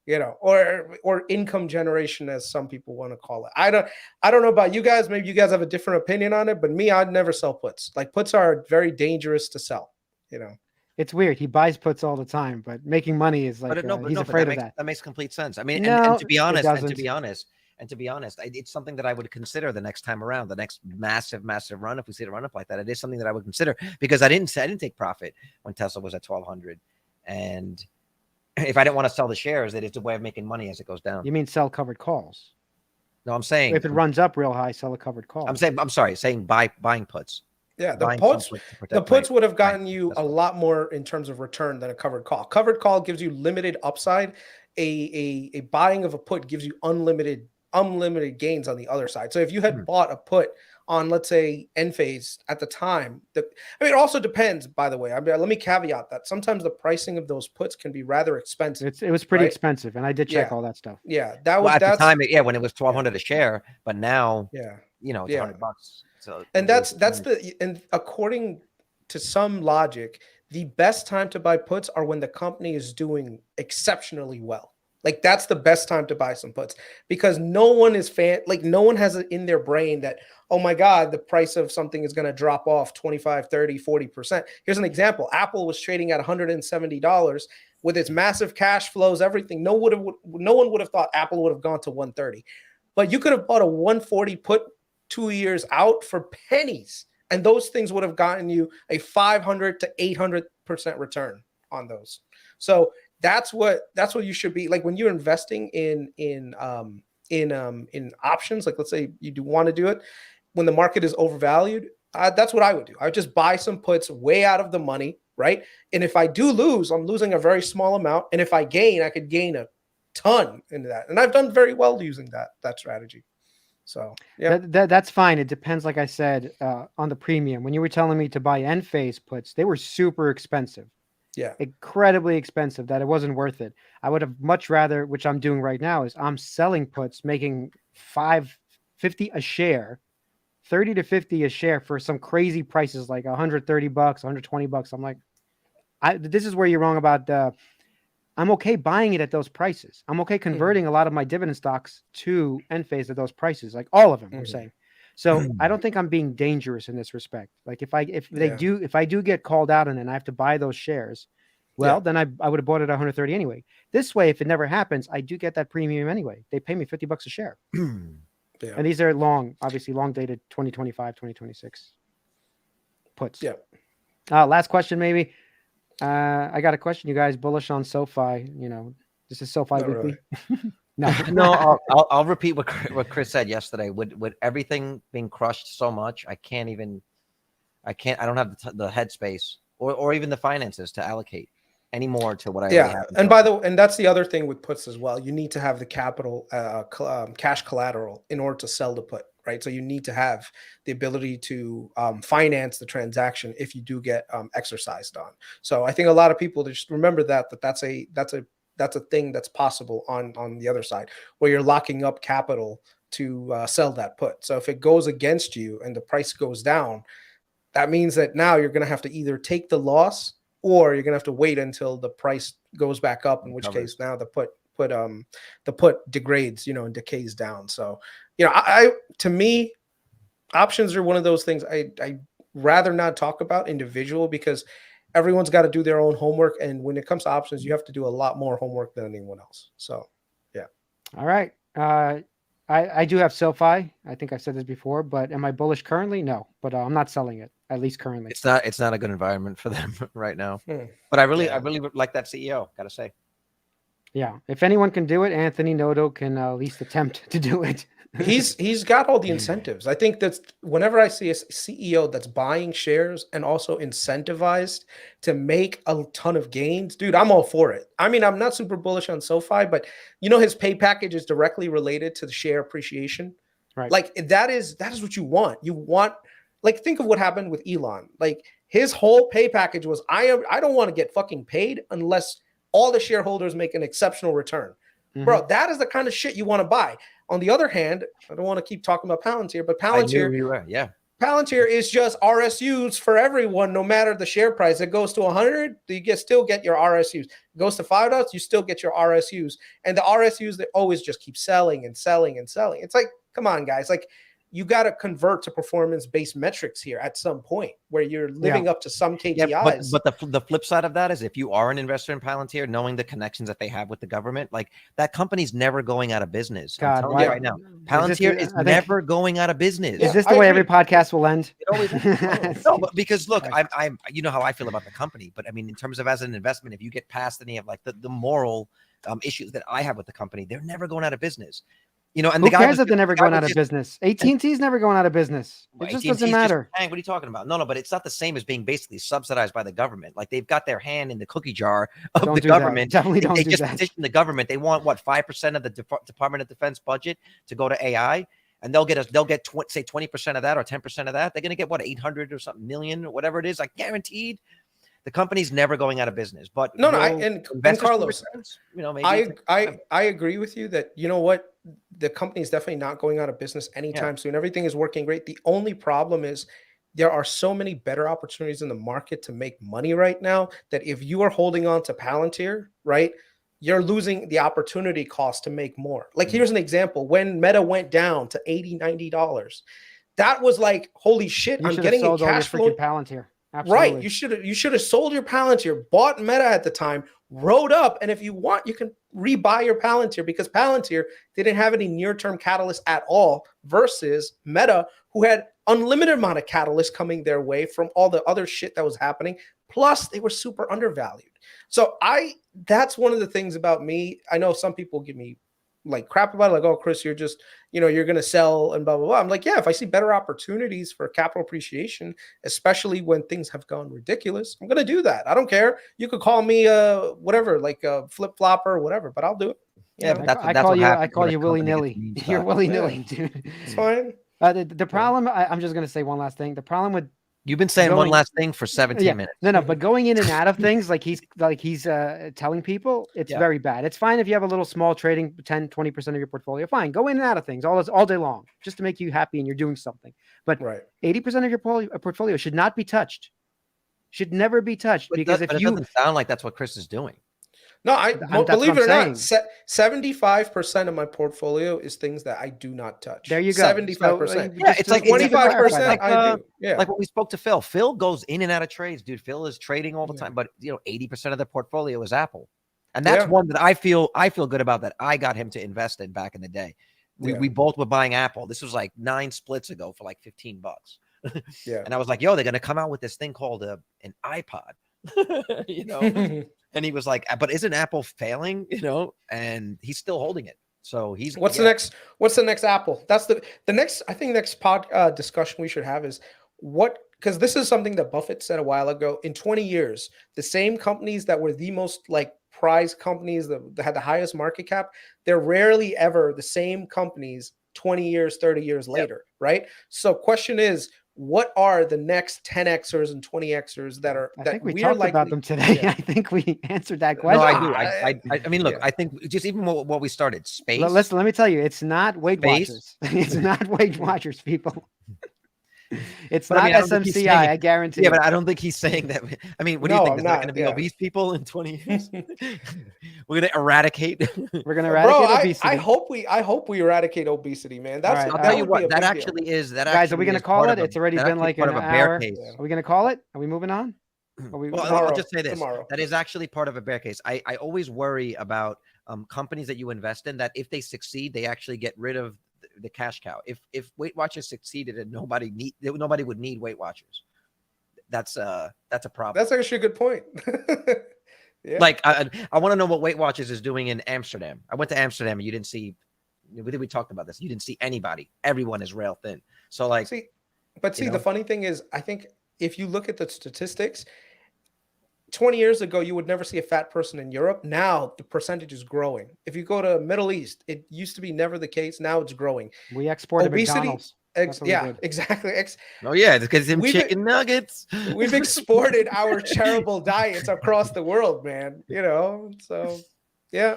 you know, or income generation, as some people want to call it. I don't know about you guys. Maybe you guys have a different opinion on it, but me, I'd never sell puts. Like puts are very dangerous to sell, you know. It's weird. He buys puts all the time, but making money is like he's afraid of that. That makes complete sense. I mean, No, and to be honest, it it's something that I would consider the next time around, the next massive run. If we see a run up like that, it is something that I would consider because I didn't take profit when Tesla was at 1,200, and if I didn't want to sell the shares, that it's a way of making money as it goes down. You mean sell covered calls? No, I'm saying if it runs up real high, sell a covered call. saying buying puts. Yeah, the puts would have gotten you a lot more in terms of return than a covered call. Covered call gives you limited upside. A buying of a put gives you unlimited gains on the other side. So if you had bought a put on, let's say, Enphase at the time, it also depends, by the way. I mean, let me caveat that sometimes the pricing of those puts can be rather expensive. It was pretty expensive, and I did check all that stuff. Yeah, at the time, when it was 1,200 a share, but now, you know, it's $100. So, and and according to some logic, the best time to buy puts are when the company is doing exceptionally well. Like that's the best time to buy some puts because no one has it in their brain that, oh my God, the price of something is going to drop off 25, 30, 40%. Here's an example. Apple was trading at $170 with its massive cash flows, everything. No one would have thought Apple would have gone to 130, but you could have bought a 140 put 2 years out for pennies. And those things would have gotten you a 500 to 800% return on those. So that's what you should be like when you're investing in options. Like let's say you do want to do it when the market is overvalued. That's what I would do. I would just buy some puts way out of the money, right? And if I do lose, I'm losing a very small amount. And if I gain, I could gain a ton into that. And I've done very well using that strategy. So yeah, that's fine. It depends, like I said, on the premium. When you were telling me to buy Enphase puts, they were super expensive. Yeah, incredibly expensive that it wasn't worth it. I would have much rather, which I'm doing right now, is I'm selling puts, making $5.50 a share, $30 to $50 a share for some crazy prices like $130, $120. I'm like, this is where you're wrong about I'm okay buying it at those prices. I'm okay converting a lot of my dividend stocks to Enphase at those prices, like all of them. We're saying. So I don't think I'm being dangerous in this respect. Like if I do get called out and I have to buy those shares, then I would have bought it at 130 anyway. This way, if it never happens, I do get that premium anyway. They pay me $50 a share. And these are obviously long dated 2025, 2026 puts. Yeah. Last question, maybe. I got a question. You guys bullish on SoFi? You know, this is SoFi Weekly. Really. No, I'll repeat what Chris said yesterday. With everything being crushed so much, I don't have the headspace or even the finances to allocate. anymore to what I already have. And that's the other thing with puts as well. You need to have the capital, cash collateral in order to sell the put, right? So you need to have the ability to finance the transaction if you do get exercised on. So I think a lot of people just remember that's a thing that's possible on the other side, where you're locking up capital to sell that put. So if it goes against you and the price goes down, that means that now you're going to have to either take the loss, or you're going to have to wait until the price goes back up, in which case now the put degrades, and decays down. So, to me, options are one of those things I rather not talk about individual, because everyone's got to do their own homework. And when it comes to options, you have to do a lot more homework than anyone else. So, yeah. All right. I do have SoFi. I think I've said this before, but am I bullish currently? No, but I'm not selling it, at least currently. It's not a good environment for them right now. But I really like that CEO, gotta say. Yeah. If anyone can do it, Anthony Noto can at least attempt to do it. He's got all the incentives. I think that's whenever I see a CEO that's buying shares and also incentivized to make a ton of gains, dude, I'm all for it. I mean, I'm not super bullish on SoFi, but his pay package is directly related to the share appreciation. Right. Like that is what you want. You want, like, think of what happened with Elon. Like, his whole pay package was, I don't want to get fucking paid unless all the shareholders make an exceptional return. Mm-hmm. Bro, that is the kind of shit you want to buy. On the other hand, I don't want to keep talking about Palantir, but Palantir is just RSUs for everyone, no matter the share price. It goes to 100, you still get your RSUs. It goes to $5, you still get your RSUs. And the RSUs, they always just keep selling and selling and selling. It's like, come on, guys. Like, you got to convert to performance-based metrics here at some point, where you're living up to some KPIs. Yeah, but the flip side of that is, if you are an investor in Palantir, knowing the connections that they have with the government, like, that company's never going out of business. I'm telling you right now, Palantir is never going out of business. Is this the way every podcast will end? It always ends. No, but because look, I'm you know how I feel about the company, but I mean, in terms of as an investment, if you get past any of like the moral issues that I have with the company, they're never going out of business. And who cares that they're never going out of business? AT&T is never going out of business. It just doesn't matter. What are you talking about? No, but it's not the same as being basically subsidized by the government. Like, they've got their hand in the cookie jar of the government. Definitely don't do that. They just petition the government. They want 5% of the Department of Defense budget to go to AI, and they'll get say 20% of that or 10% of that. They're going to get 800 or something million or whatever it is, like, guaranteed. The company's never going out of business. But and Carlos, maybe I agree with you that, what, the company is definitely not going out of business anytime soon. Everything is working great. The only problem is there are so many better opportunities in the market to make money right now that if you are holding on to Palantir, right, you're losing the opportunity cost to make more. Like, here's an example. When Meta went down to $80-$90, that was like, holy shit, I'm getting a cash flow. Palantir. Absolutely. Right. You should have sold your Palantir, bought Meta at the time, rode up. And if you want, you can rebuy your Palantir, because Palantir didn't have any near-term catalyst at all, versus Meta, who had unlimited amount of catalysts coming their way from all the other shit that was happening. Plus, they were super undervalued. So that's one of the things about me. I know some people give me like crap about it, like, oh, Chris, you're just, you're going to sell and blah, blah, blah. I'm like, yeah, if I see better opportunities for capital appreciation, especially when things have gone ridiculous, I'm going to do that. I don't care. You could call me whatever, like a flip flopper or whatever, but I'll do it. Yeah, but I call you willy-nilly. You're willy-nilly, dude. It's fine. The problem, I'm just going to say one last thing. The problem with, you've been saying one last thing for 17 minutes. No, but going in and out of things like he's telling people, it's very bad. It's fine if you have a little small trading, 10, 20% of your portfolio. Fine, go in and out of things all day long, just to make you happy and you're doing something. But 80% of your portfolio should not be touched. Should never be touched, because it doesn't sound like that's what Chris is doing. No, believe it or not, 75% of my portfolio is things that I do not touch. There you go. 75%. Yeah, it's like 25% I do. Yeah. Like when we spoke to Phil. Phil goes in and out of trades, dude. Phil is trading all the time, but 80% of the portfolio is Apple. And that's one that I feel good about, that I got him to invest in back in the day. We both were buying Apple. This was like 9 splits ago for like $15. And I was like, yo, they're going to come out with this thing called an iPod. And he was like, but isn't Apple failing? And he's still holding it. So he's what's the next Apple? That's the next, I think next pod discussion we should have is, what because this is something that Buffett said a while ago. In 20 years, the same companies that were the most like prized companies that had the highest market cap, they're rarely ever the same companies 20 years, 30 years later, right? So question is, what are the next 10xers and 20xers that are? I that think we we're talked likely, about them today. Yeah. I think we answered that No, question. I do. I mean, look, Yeah. I think just even what we started, space. Listen, let me tell you, it's not Weight Space. Watchers. It's not Weight Watchers, people. It's But I not mean, I don't think he's SMCI. saying it. I guarantee. Yeah, you. but I don't think he's saying that. I mean, what do you No, think? I'm Is there not, going to be yeah. obese people in 20 years? We're going to eradicate. We're gonna Bro, eradicate obesity. I hope we eradicate obesity, man. That's All right, I'll tell you would be a what, that big deal. actually is that. Guys, are actually we gonna is call part it? of a- It's already that been actually like part an of a bear hour. case. Yeah. Are we gonna call it? Are we moving on? Are we, Well, Tomorrow. I'll just say this. Tomorrow. That is actually part of a bear case. I always worry about companies that you invest in, that if they succeed, they actually get rid of the cash cow. If Weight Watchers succeeded and nobody would need Weight Watchers, that's a problem. That's actually a good point. Yeah. Like I want to know what Weight Watchers is doing in Amsterdam. I went to Amsterdam and you didn't see. We talked about this. You didn't see anybody. Everyone is rail thin. So like, the know? funny thing is, I think if you look at the statistics, 20 years ago, you would never see a fat person in Europe. Now the percentage is growing. If you go to Middle East, it used to be never the case. Now it's growing. We exported Obesity- McDonald's. That's what we Yeah, did. exactly. oh yeah, because them We've- chicken nuggets. We've exported our terrible diets across the world, man. You know, so yeah.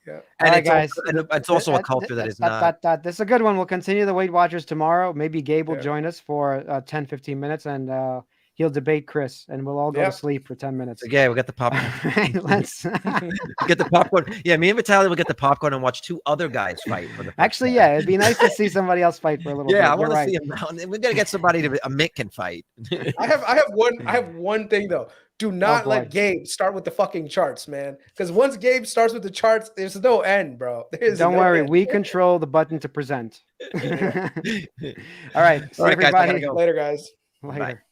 And All right, it's guys. it's also a culture that is not. This is a good one. We'll continue the Weight Watchers tomorrow. Maybe Gabe will Yeah. join us for 10, 15 minutes, and he'll debate Chris, and we'll all go Yeah. to sleep for 10 minutes. Yeah, we got the popcorn. All right, let's. Get the popcorn. Yeah, me and Vitaly will get the popcorn and watch two other guys fight. For the first Actually, time. yeah, it'd be nice to see somebody else fight for a little bit. Yeah, I You're want to right. see him now. We're gonna get somebody to a Mick can fight. I have one thing though. Do not boy. let Gabe start with the fucking charts, man. Because once Gabe starts with the charts, there's no end, bro. There's Don't no worry, end. we control the button to present. All right, see All right, guys, I gotta everybody go. Later, guys. later.